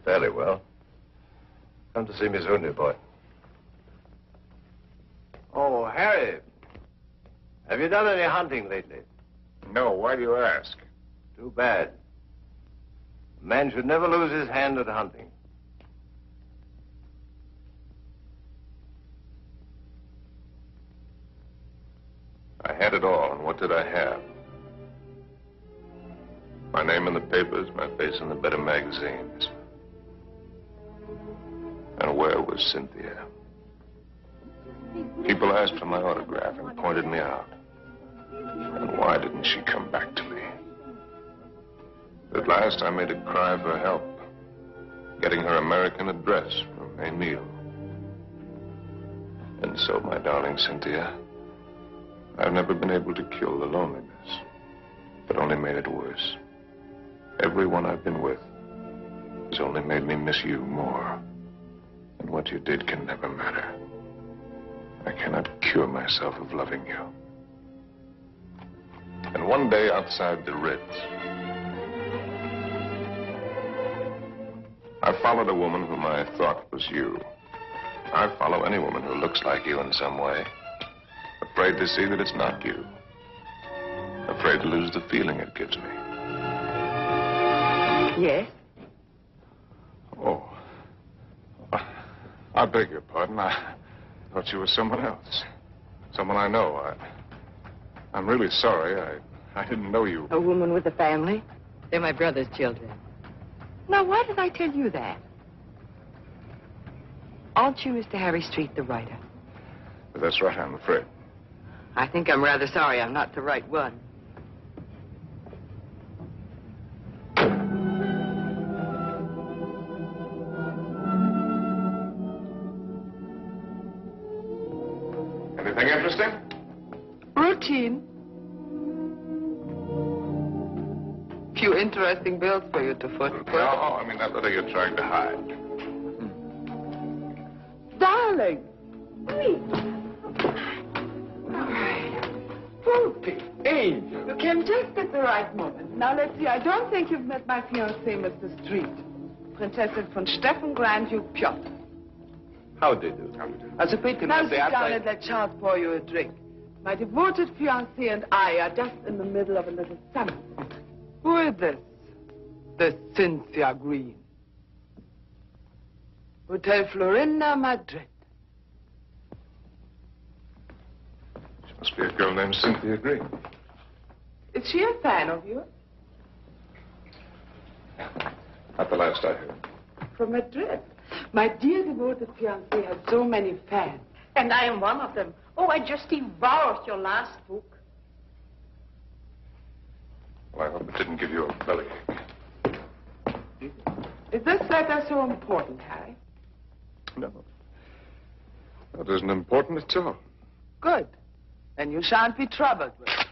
Fairly well. Come to see me soon, dear boy. Oh, Harry. Have you done any hunting lately? No, why do you ask? Too bad. A man should never lose his hand at hunting. I had it all, and what did I have? My name in the papers, my face in the better magazines. And where was Cynthia? People asked for my autograph and pointed me out. And why didn't she come back to me? At last, I made a cry for help, getting her American address from Emile. And so, my darling Cynthia, I've never been able to kill the loneliness, but only made it worse. Everyone I've been with has only made me miss you more. And what you did can never matter. I cannot cure myself of loving you. And one day outside the Ritz, I followed a woman whom I thought was you. I follow any woman who looks like you in some way. Afraid to see that it's not you. Afraid to lose the feeling it gives me. Yes? Oh. I beg your pardon. I thought you were someone else. Someone I know. I'm really sorry. I didn't know you. A woman with a family? They're my brother's children. Now, why did I tell you that? Aren't you Mr. Harry Street, the writer? That's right, I'm afraid. I think I'm rather sorry I'm not the right one. Anything interesting? Routine. Few interesting bills for you to foot. No, I mean that letter you're trying to hide. Darling. Poopy, Angel. You came just at the right moment. Now, let's see. I don't think you've met my fiancé, Mr. Street. Princessin von Steffen, Grand Duke Piotr. How do you do? As a pretty Now man, sit down and let Charles pour you a drink. My devoted fiancé and I are just in the middle of a little summit. Who is this? The Cynthia Green. Hotel Florinda, Madrid. She must be a girl named Cynthia Green. Is she a fan of yours? Not the last I heard. From Madrid. My dear devoted fiancé has so many fans. And I am one of them. Oh, I just devoured your last book. Well, I hope it didn't give you a bellyache. Is this letter so important, Harry? No. That isn't important at all. Good. Then you shan't be troubled with it.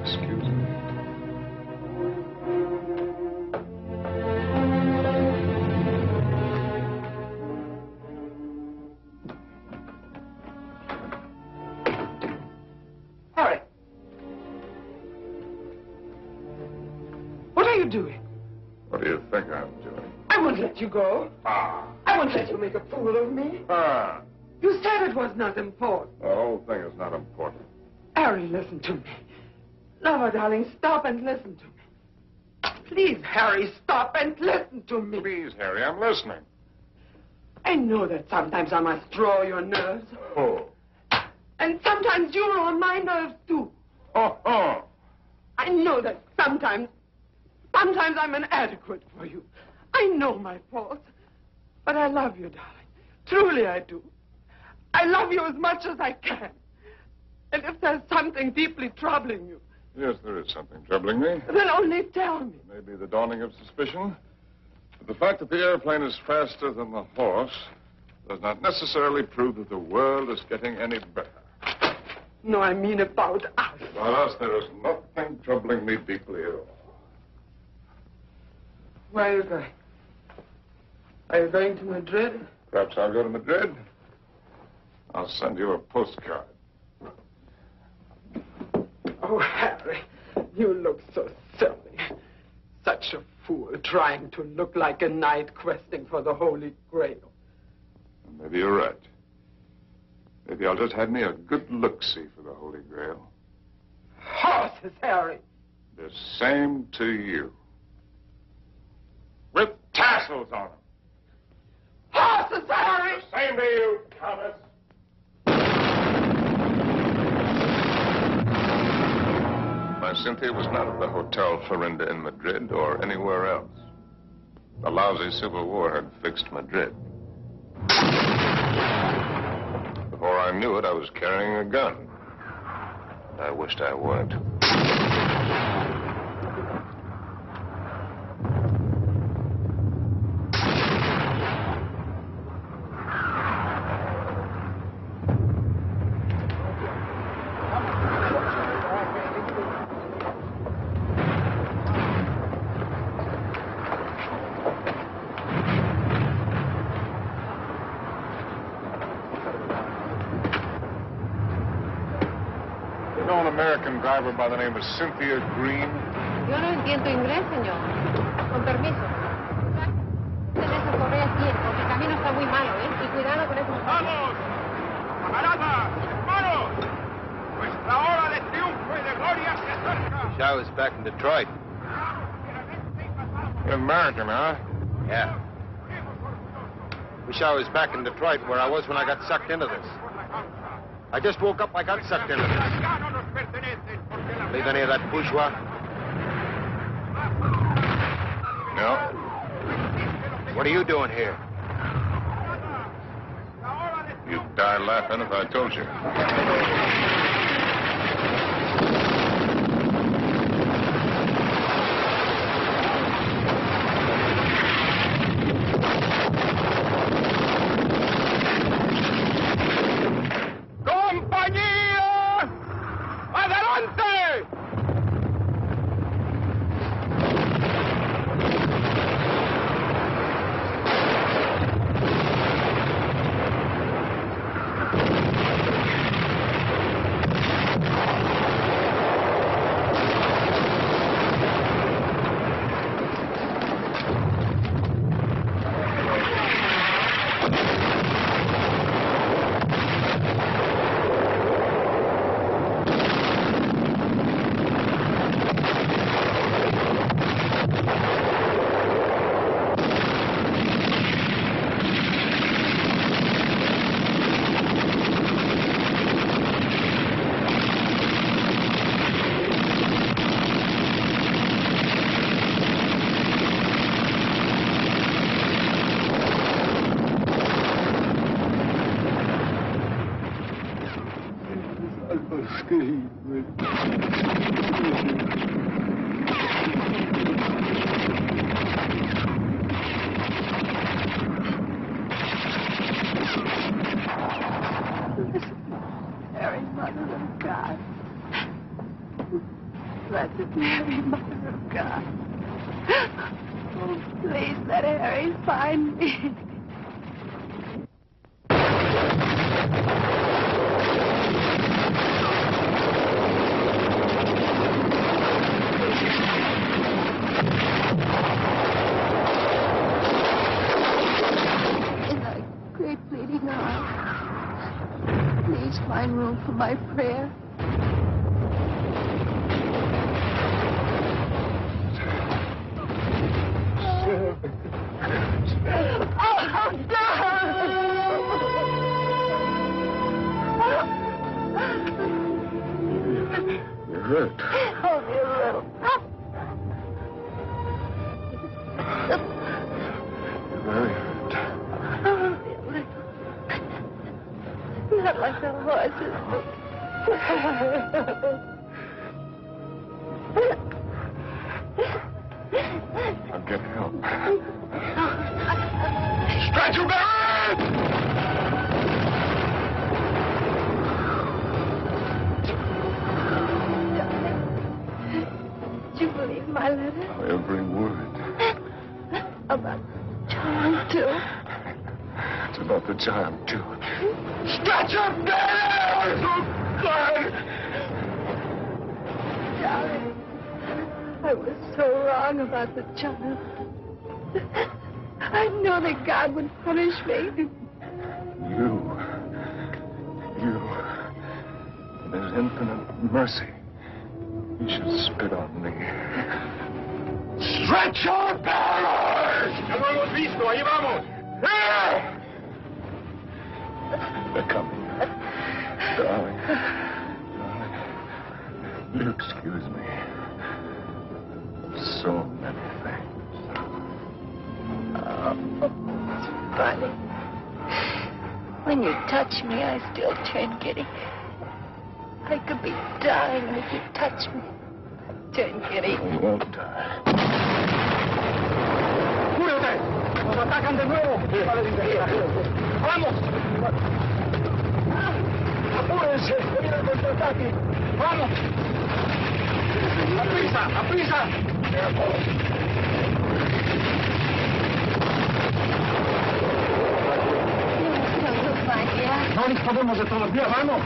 Excuse me. Harry. What are you doing? What do you think I'm doing? I won't let you go. Ah. I won't let you make a fool of me. Ah. You said it was not important. The whole thing is not important. Harry, listen to me. Lover, darling, stop and listen to me. Please, Harry, stop and listen to me. Please, Harry, I'm listening. I know that sometimes I must draw your nerves. Oh. And sometimes you're on my nerves, too. Oh. I know that sometimes I'm inadequate for you. I know my faults. But I love you, darling. Truly I do. I love you as much as I can. And if there's something deeply troubling you, Yes, there is something troubling me. then only tell me. Maybe the dawning of suspicion. But the fact that the airplane is faster than the horse does not necessarily prove that the world is getting any better. No, I mean about us. About us, there is nothing troubling me deeply at all. Where are you going? Are you going to Madrid? Perhaps I'll go to Madrid. I'll send you a postcard. Oh, Harry, you look so silly. Such a fool trying to look like a knight questing for the Holy Grail. Maybe you're right. Maybe I'll just have me a good look-see for the Holy Grail. Horses, Harry. The same to you. With tassels on them. Horses, Harry! The same to you, Countess. My Cynthia was not at the Hotel Florinda in Madrid or anywhere else. The lousy Civil War had fixed Madrid. Before I knew it, I was carrying a gun. I wished I weren't. An American driver by the name of Cynthia Green. Yo no entiendo inglés, señor. Con permiso. Tenés que correr a tiempo. El camino está muy malo, ¿eh? Y cuidado con eso. ¡Vamos! ¡Camaradas! ¡Hermanos! Nuestra hora de triunfo y de gloria se acerca. Wish I was back in Detroit. You're American, huh? Yeah. Wish I was back in Detroit where I was when I got sucked into this. I just woke up, I got sucked into this. Leave any of that bourgeois? No. What are you doing here? You'd die laughing if I told you. Mary, Mother of God. Blessed Mary, Mother of God. Oh, please let Harry find me. In thy great bleeding arms, please find room for my prayer. Oh, You're hurt. Only a little. You're very hurt. Only a little. Not like the horses. I'll get help. Stretch your back! Did you believe my letter? Every word. About child, too? It's about the child, too. Stretch your back! Oh, God! Darling, I was so wrong about the child. I know that God would punish me. You. In his infinite mercy, he should spit on me. Stretch your powers! ¡Ya lo hemos visto! ¡Ahí vamos! They're coming. Darling. Will you excuse me? So many things. Oh, it's funny. When you touch me, I still turn giddy. I could be dying, and if you touch me, I turn giddy. You won't die. ¡Cúrate! ¡Nos atacan de nuevo! ¡Vamos! ¡Apúrense! ¡Viene el contraataque! ¡Vamos! ¡A prisa! ¡A prisa! No disponemos de todavía, vamos.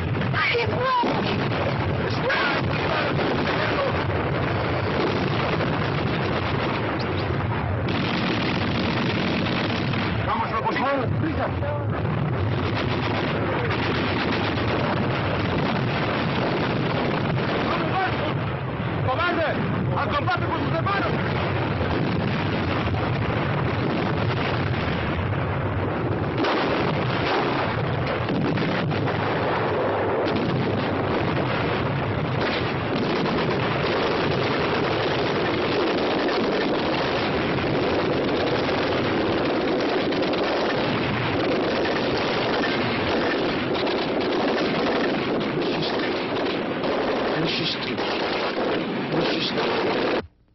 Vamos, Roposón, prisa. ¡Vamos, ¡cobarde! ¡Al combate con sus hermanos!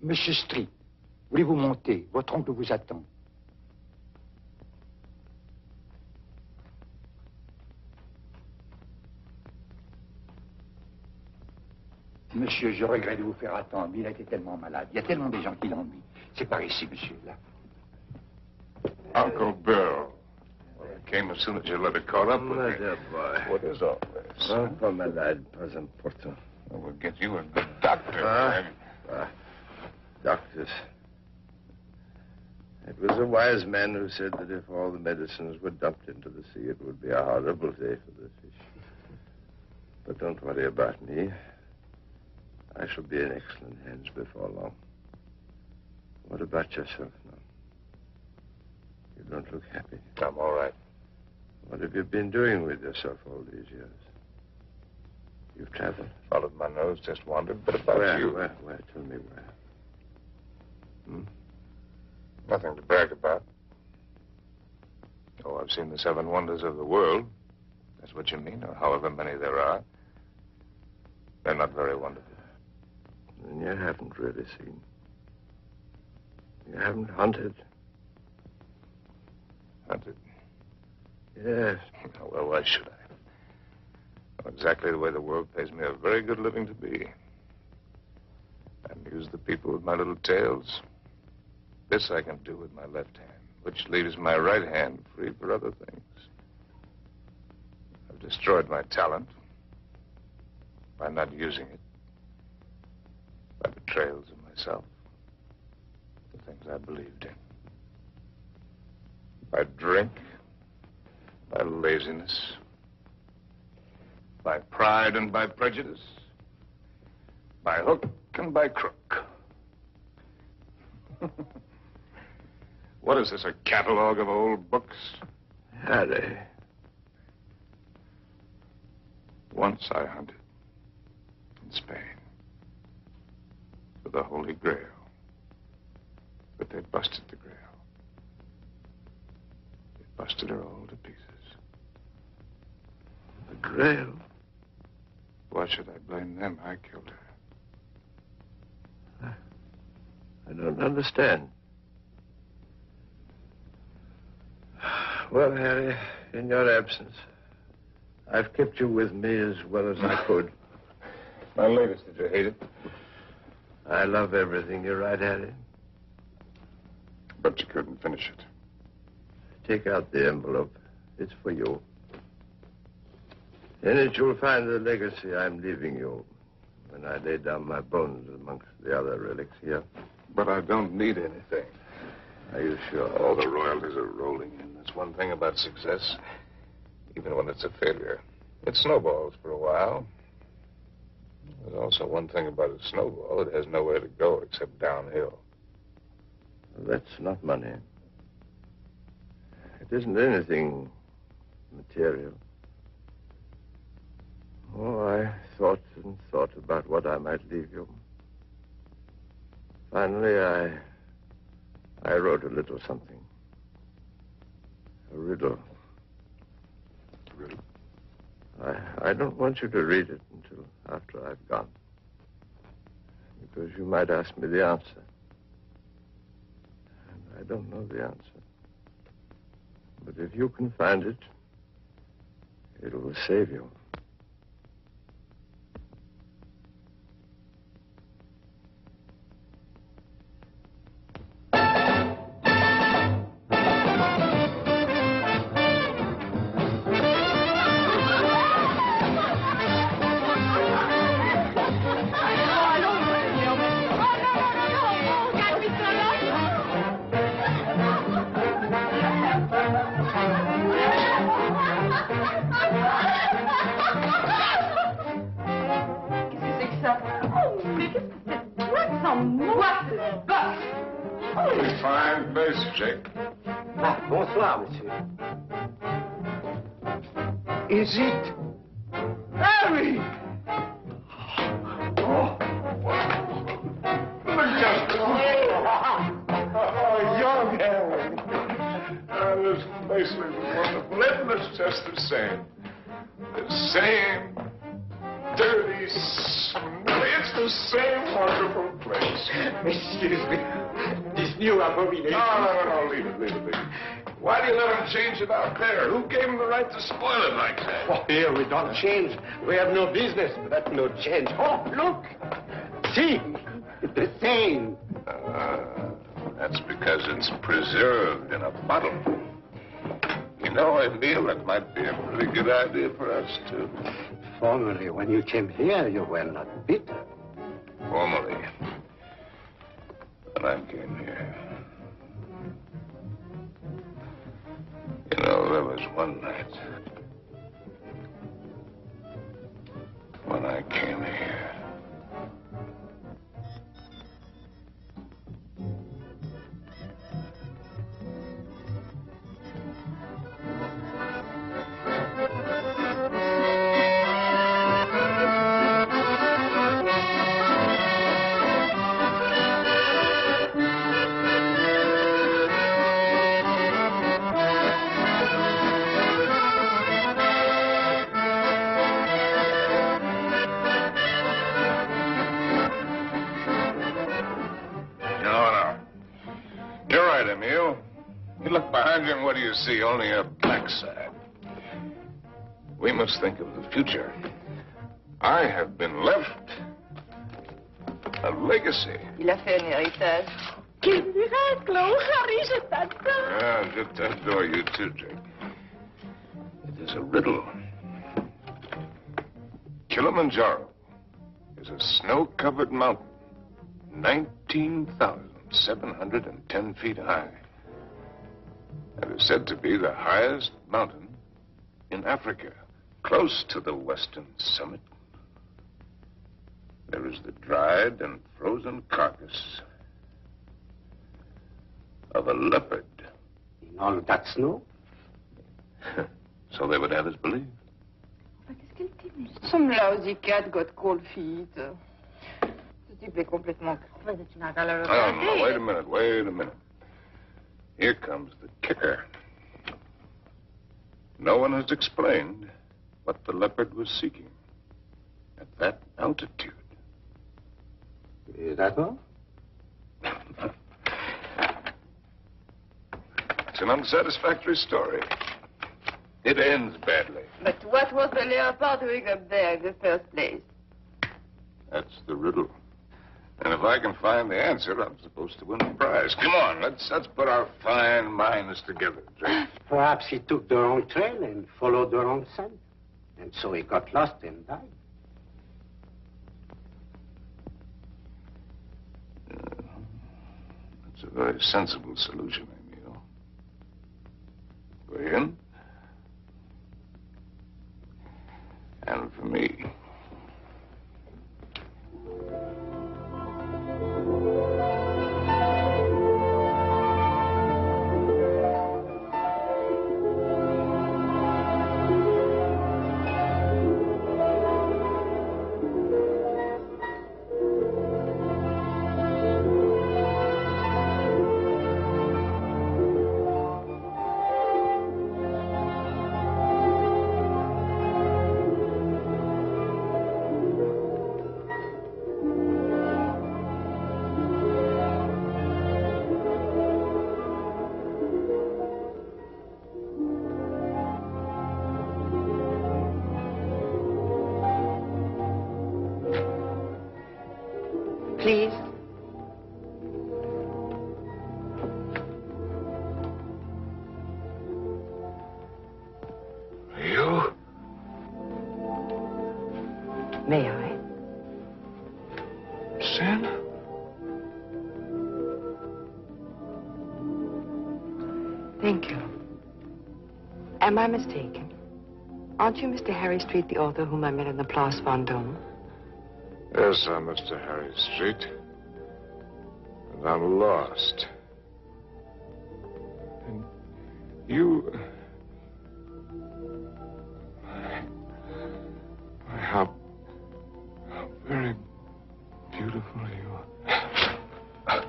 Monsieur Street, voulez-vous monter? Votre oncle vous attend. Monsieur, je regrette de vous faire attendre. Il a été tellement malade. Il y a tellement de gens qui l'ennuient. C'est par ici, monsieur, là. Uncle Bill. Well, I came as soon as your letter caught up with me. dear boy. What is all this? Oh, pas malade, pas important. Well, we'll get you a good doctor. Doctors. It was a wise man who said that if all the medicines were dumped into the sea, it would be a horrible day for the fish. But don't worry about me. I shall be in excellent hands before long. What about yourself now? You don't look happy. I'm all right. What have you been doing with yourself all these years? You've traveled? Followed my nose, just wandered. But about you? Where? Tell me where. Nothing to brag about. Oh, I've seen the 7 wonders of the world. That's what you mean, or however many there are. They're not very wonderful. And you haven't really seen. You haven't hunted. Hunted? Yes. Well, why should I? Well, exactly the way the world pays me a very good living to be. I amuse the people with my little tales. This I can do with my left hand, which leaves my right hand free for other things. I've destroyed my talent by not using it, by betrayals of myself, the things I believed in, by drink, by laziness, by pride and by prejudice, by hook and by crook. What is this, a catalog of old books? Harry. Once I hunted in Spain for the Holy Grail, but they busted the Grail. They busted her all to pieces. The Grail? Why should I blame them? I killed her. I don't understand. Well, Harry, in your absence, I've kept you with me as well as I could. My latest, did you hate it? I love everything you write, Harry. But you couldn't finish it. Take out the envelope. It's for you. In it, you'll find the legacy I'm leaving you when I lay down my bones amongst the other relics here. But I don't need anything. Are you sure? All the royalties are rolling in. That's one thing about success, even when it's a failure. It snowballs for a while. There's also one thing about a snowball. It has nowhere to go except downhill. That's not money. It isn't anything material. Oh, I thought and thought about what I might leave you. Finally, I wrote a little something. A riddle. A riddle? I don't want you to read it until after I've gone. Because you might ask me the answer. And I don't know the answer. But if you can find it, it will save you. Fine face, Jake. Ah, bonsoir, monsieur. Is it Harry? Oh, young Harry. This place is wonderful. Isn't it just the same? The same dirty, smelly. It's the same wonderful place. Excuse me. This new abomination. No. Leave it. Why do you let him change it out there? Who gave him the right to spoil it like that? Oh, here we don't change. We have no business, but no change. Oh, look. See, the same. That's because it's preserved in a bottle. You know, Emile, that might be a pretty good idea for us, too. Formerly, when you came here, you were not bitter. Formerly. When I came here. You know, there was one night when I came here. right, Emile. You look behind you and what do you see? Only a backside. We must think of the future. I have been left a legacy. Il a fait un héritage. Quel miracle! Oh, Harry, je t'adore. Ah, je t'adore you too, Jake. It is a riddle. Kilimanjaro is a snow-covered mountain, 19,710 feet high. It is said to be the highest mountain in Africa, close to the western summit. There is the dried and frozen carcass of a leopard. In all that snow? So they would have us believe. Qu'est-ce qu'elle t'aimait? Some lousy cat got cold feet. Ce type est complètement... Oh, no, wait a minute. Here comes the kicker. No one has explained what the leopard was seeking at that altitude. Is that all? It's an unsatisfactory story. It ends badly. But what was the leopard doing up there in the first place? That's the riddle. And if I can find the answer, I'm supposed to win the prize. Come on, let's put our fine minds together, Jake. Perhaps he took the wrong trail and followed the wrong scent. And so he got lost and died. That's a very sensible solution, Emile. For him. And for me. Please. You? May I? Sam? Thank you. Am I mistaken? Aren't you Mr. Harry Street, the author whom I met in the Place Vendôme? Yes, I'm Mr. Harry Street. And I'm lost. And you... How very beautiful you are.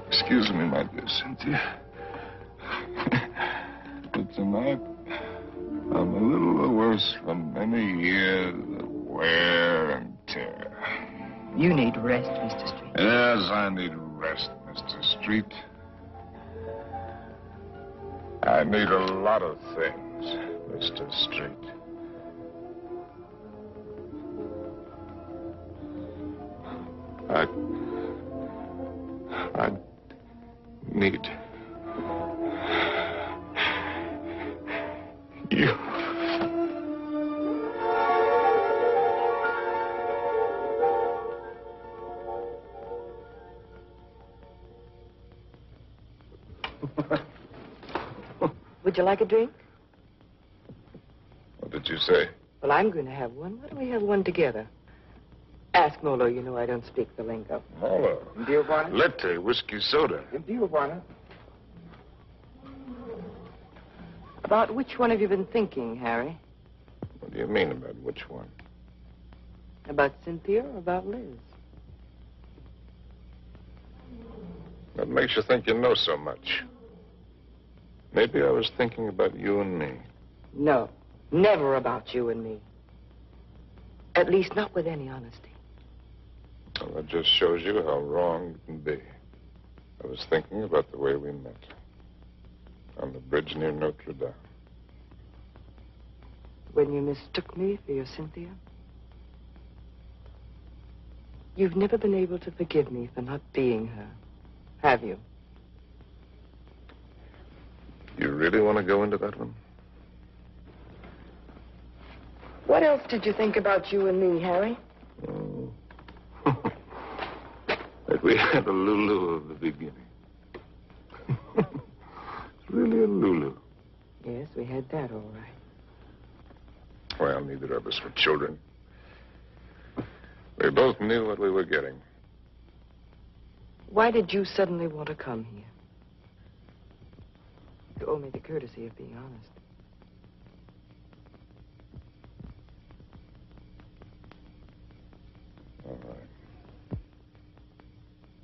Excuse me, my dear Cynthia. But tonight, I'm a little the worse from many years of wear and tear. You need rest, Mr. Street. Yes, I need rest, Mr. Street. I need a lot of things, Mr. Street. I need you. Would you like a drink? What did you say? Well, I'm going to have one. Why don't we have one together? Ask Molo. You know I don't speak the lingo. Molo. Dio buona? Latte, whiskey soda. Dio buona? About which one have you been thinking, Harry? What do you mean about which one? About Cynthia or about Liz? What makes you think you know so much? Maybe I was thinking about you and me. No, never about you and me. At least not with any honesty. Well, that just shows you how wrong it can be. I was thinking about the way we met. On the bridge near Notre Dame. When you mistook me for your Cynthia? You've never been able to forgive me for not being her, have you? You really want to go into that one? What else did you think about you and me, Harry? Oh. That we had a Lulu of the beginning. It's really a Lulu. Yes, we had that all right. Well, neither of us were children. We both knew what we were getting. Why did you suddenly want to come here? You owe me the courtesy of being honest. All right.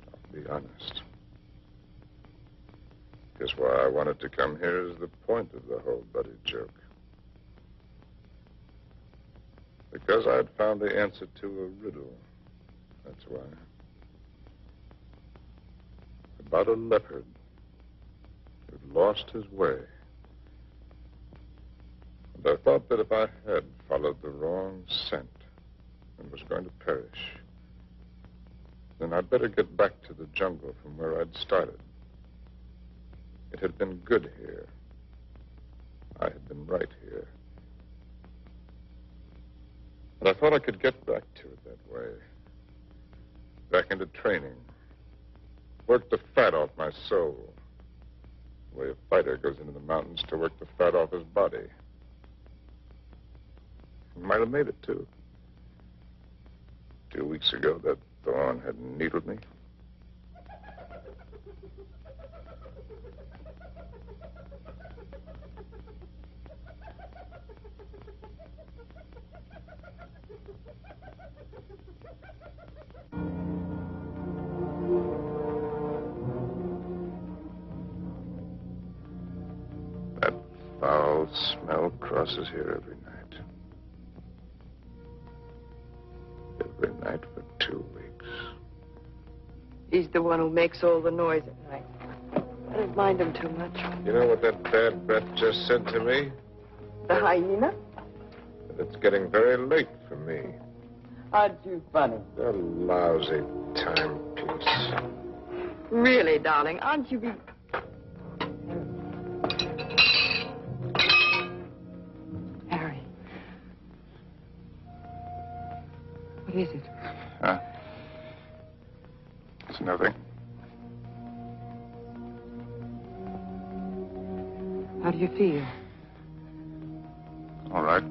I'll be honest. Guess why I wanted to come here is the point of the whole buddy joke. Because I'd found the answer to a riddle. That's why. About a leopard who'd lost his way. And I thought that if I had followed the wrong scent and was going to perish, then I'd better get back to the jungle from where I'd started. It had been good here. I had been right here. And I thought I could get back to it that way. Back into training. Work the fat off my soul. The way a fighter goes into the mountains to work the fat off his body. Might have made it, too. 2 weeks ago, that thorn had needled me. That foul smell crosses here every night. Every night for 2 weeks. He's the one who makes all the noise at night. I don't mind him too much. You know what that bad breath just said to me? The hyena? That it's getting very late for me. Aren't you funny? A lousy timepiece. Really, darling, aren't you Harry. What is it? Huh? It's nothing. How do you feel? All right.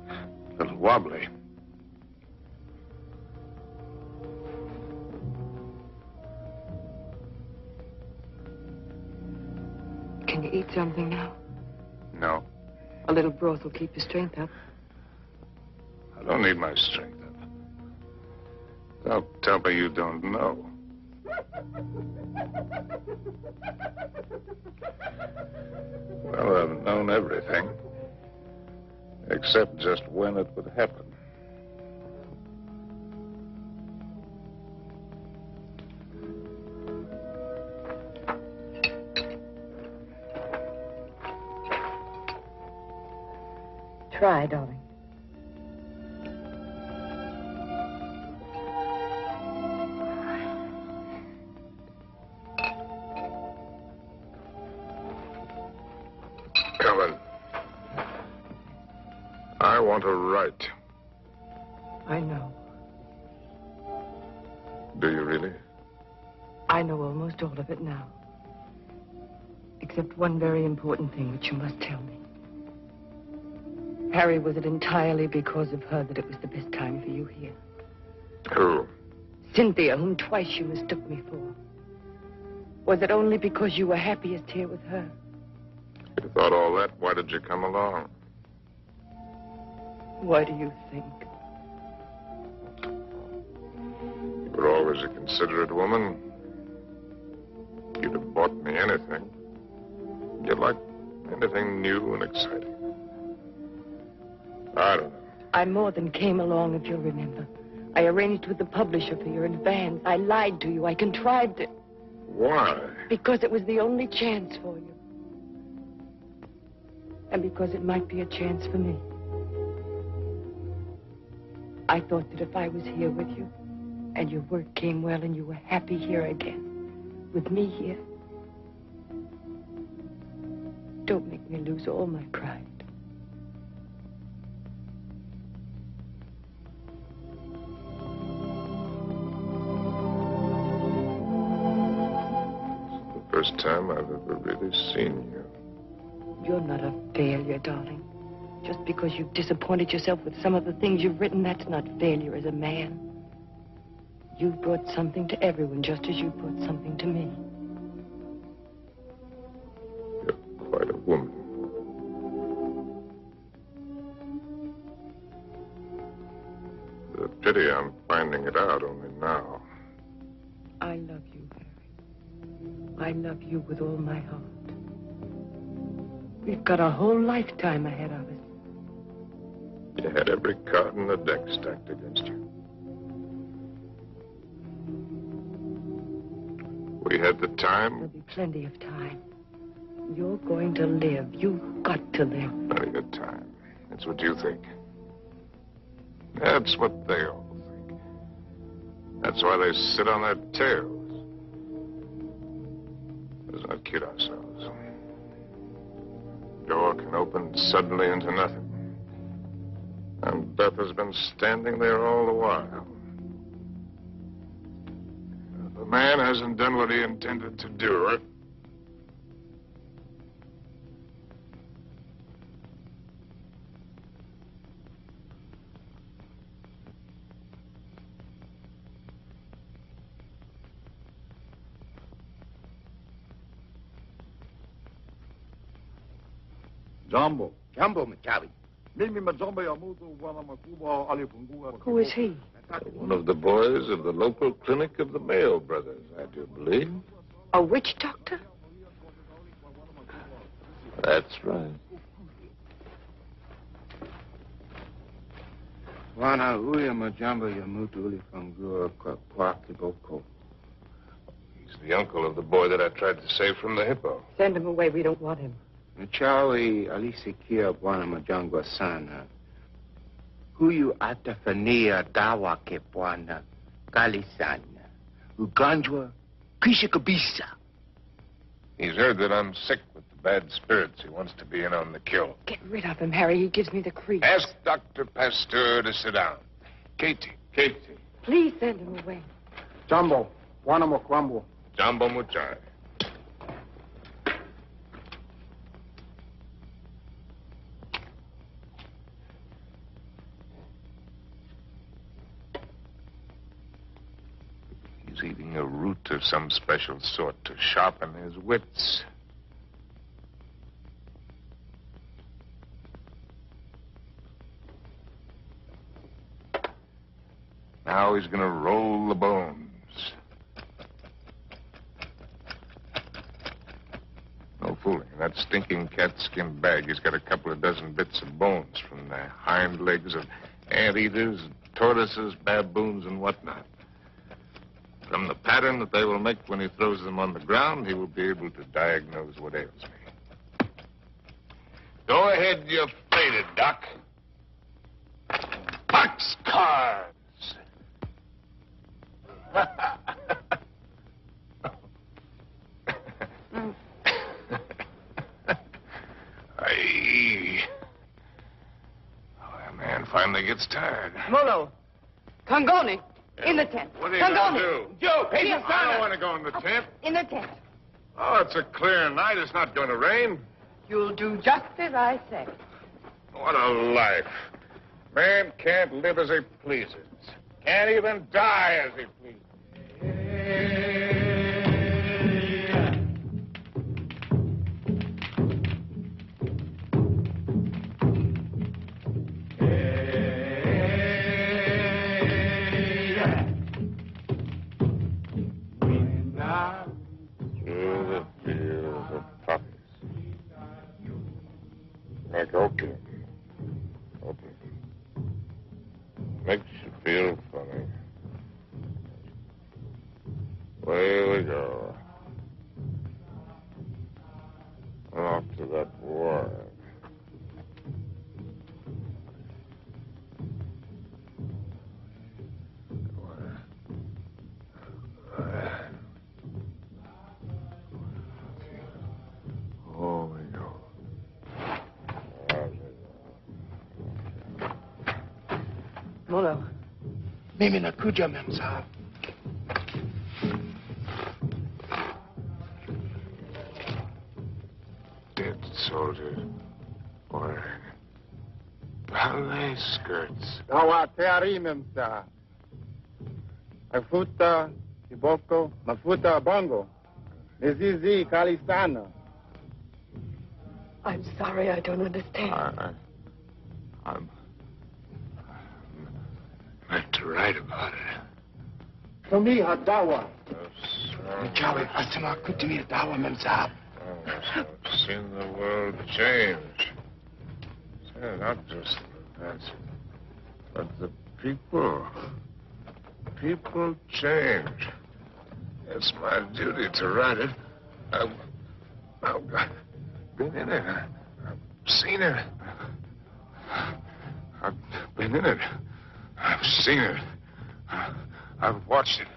A little wobbly. Can you eat something now? No. A little broth will keep your strength up. I don't need my strength up. Don't tell me you don't know. Well, I've known everything. Except just when it would happen. Try, darling. Ellen, I want to write. I know. Do you really? I know almost all of it now. Except one very important thing which you must tell me. Harry, was it entirely because of her that it was the best time for you here? Who? Cynthia, whom twice you mistook me for. Was it only because you were happiest here with her? If you thought all that, why did you come along? Why do you think? You were always a considerate woman. You'd have bought me anything. You liked anything new and exciting. I don't know. I more than came along, if you'll remember. I arranged with the publisher for your advance. I lied to you. I contrived it. Why? Because it was the only chance for you. And because it might be a chance for me. I thought that if I was here with you, and your work came well, and you were happy here again, with me here, don't make me lose all my pride. First time I've ever really seen you. You're not a failure, darling. Just because you've disappointed yourself with some of the things you've written, that's not failure as a man. You've brought something to everyone, just as you brought something to me. You're quite a woman. The pity I'm finding it out only now. I love you, Harry. I love you with all my heart. We've got a whole lifetime ahead of us. You had every card in the deck stacked against you. We had the time. There'll be plenty of time. You're going to live. You've got to live. Plenty of time. That's what you think. That's what they all think. That's why they sit on their tails. Let's not kid ourselves. The door can open suddenly into nothing. And Beth has been standing there all the while. If the man hasn't done what he intended to do, Jumbo. Jumbo Machawi. Who is he? one of the boys of the local clinic of the Mayo brothers, I do believe. A witch doctor? That's right. Wana uya majambo ya mutu uli fangua kwa kiboko. He's the uncle of the boy that I tried to save from the hippo. Send him away. We don't want him. Machawi alisikia bwana majangwa sana. Huyu atafania dawa ke bwana kali sana. Ugonjwa kisha kabisa. He's heard that I'm sick with the bad spirits. He wants to be in on the kill. Get rid of him, Harry. He gives me the creeps. Ask Dr. Pasteur to sit down. Katie. Please send him away. Jumbo. Wana mokwambo. Jumbo Muchai. He's eating a root of some special sort to sharpen his wits. Now he's going to roll the bones. No fooling. In that stinking catskin bag, he's got a couple of dozen bits of bones from the hind legs of anteaters, tortoises, baboons, and whatnot. From the pattern that they will make when he throws them on the ground, he will be able to diagnose what ails me. Go ahead, you're faded, Doc. Boxcars! Aye. Oh, that man finally gets tired. Molo. Congoni. In the tent. What are you going Congoni. to do? Joe, Here. I don't want to go in the tent. In the tent. Oh, it's a clear night. It's not going to rain. You'll do just as I say. What a life. Man can't live as he pleases. Can't even die as he pleases. Through the fields of poppies. Like opium. Opium. Makes you feel funny. Away we go. Off to that war. Oh, we go. Molo. Mimi nakuja, mem sahab. Dead soldiers wearing ballet skirts. Dawa teari, mem sahab. Afuta, Iboko, Mafuta, Bongo. Nizizi, Kalistana. I'm sorry, I don't understand. I'm meant to write about it. To me, Hadawa. Chawi, asima kutimi dawa, mem sahab. I've seen the world change. Say, not just that, but the people. People change. It's my duty to write it. I've been in it. I've seen it. I've been in it. I've seen it. I've watched it.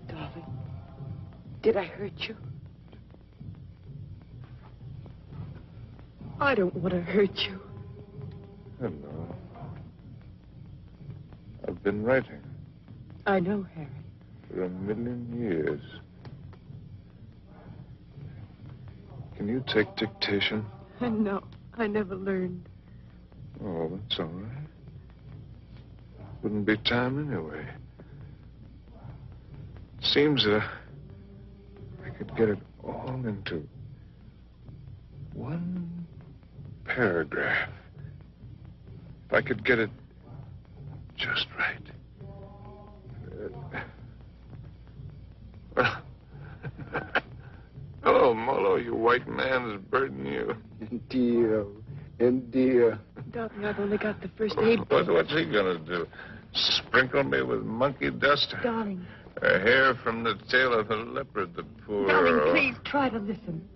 Darling, did I hurt you? I don't want to hurt you. Hello. I've been writing I know, Harry. for 1,000,000 years. Can you take dictation? No, I never learned. Oh, that's all right. Wouldn't be time anyway. Seems that I could get it all into one paragraph. If I could get it just right. Hello, Molo, you white man is burdening you. Indeed. Darling, I've only got the first aid. What's he gonna do? Sprinkle me with monkey dust? Darling. A hair from the tail of a leopard, the poor... Darling, please try to listen.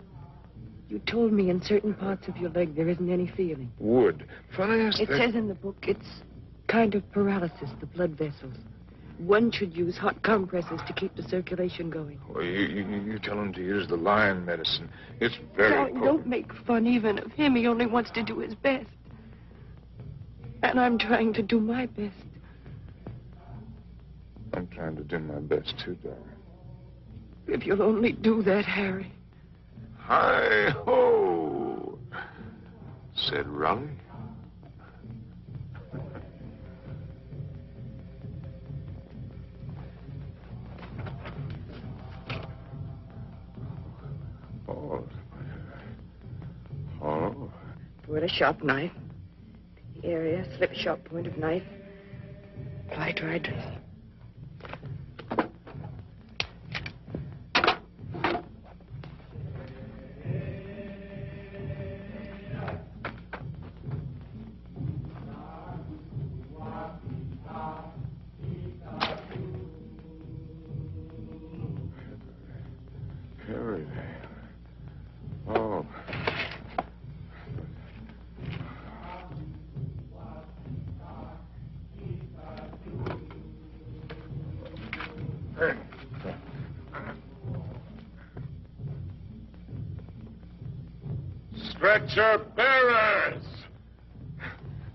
You told me in certain parts of your leg there isn't any feeling. Wood. Funniest It thing... says in the book it's kind of paralysis, the blood vessels. One should use hot compresses to keep the circulation going. Well, you tell him to use the lion medicine. It's very Darling, potent. don't make fun even of him. He only wants to do his best. And I'm trying to do my best. I'm trying to do my best, too, darling. If you'll only do that, Harry. Hi-ho, said Raleigh. Oh. With a sharp knife. The area, slip sharp point of knife. Apply dry dressing. Harry. Oh. Stretcher bearers!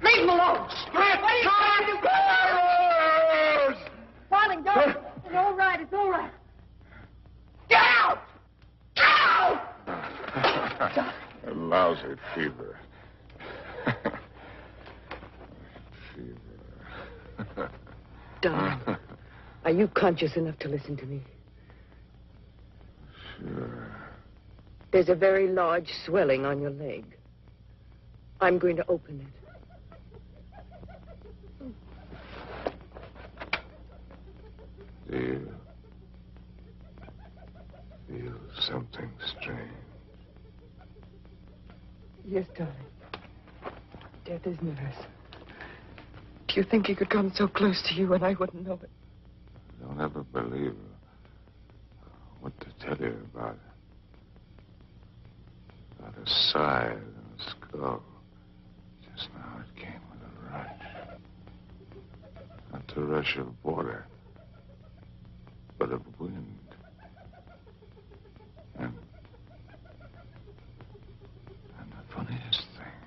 Leave him alone! Stretcher bearers! Darling, don't. It's all right. It's all right. Get out! Get out! A lousy fever. Darling, are you conscious enough to listen to me? Sure. There's a very large swelling on your leg. I'm going to open it. Do you feel something strange? Yes, darling. Death is near us. Do you think he could come so close to you and I wouldn't know it? Don't ever believe what to tell you about it. About a side and a skull. Just now it came with a rush. Not the rush of water, but of wind. And the funniest thing,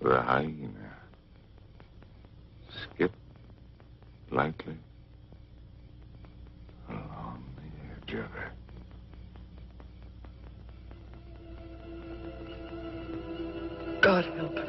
the hyena skipped lightly along the edge of it. God help us.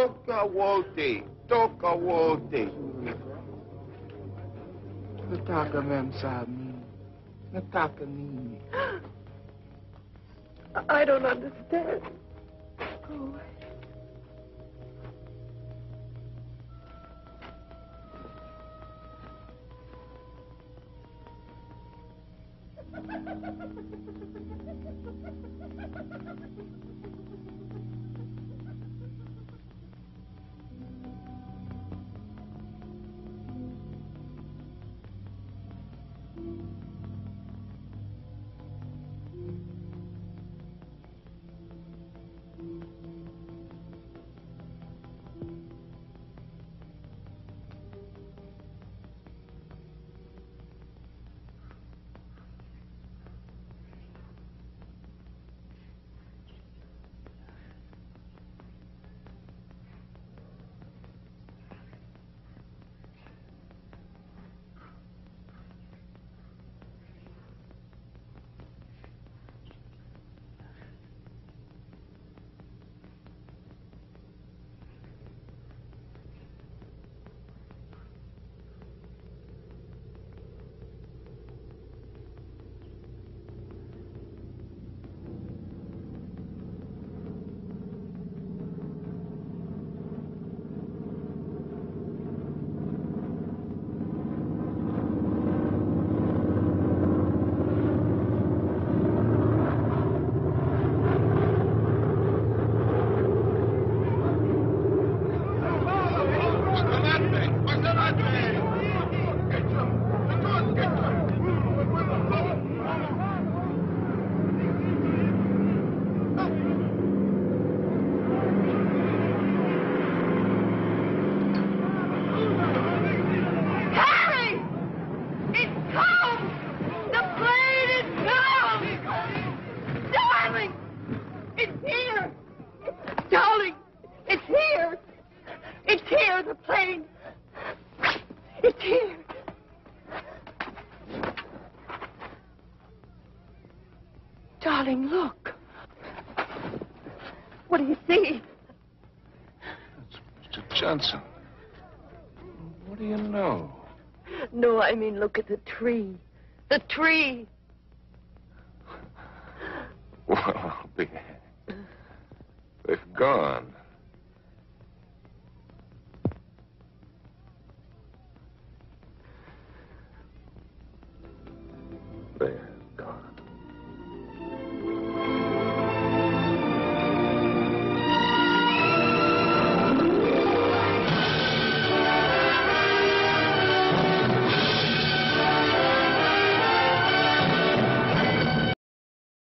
Toka wote. Toka wote. Nataka mem sa amin. Nataka nini. I don't understand. Go away. Darling, look. What do you see? Mr. Johnson. What do you know? No, I mean, look at the tree. The tree. Well, they're gone. There.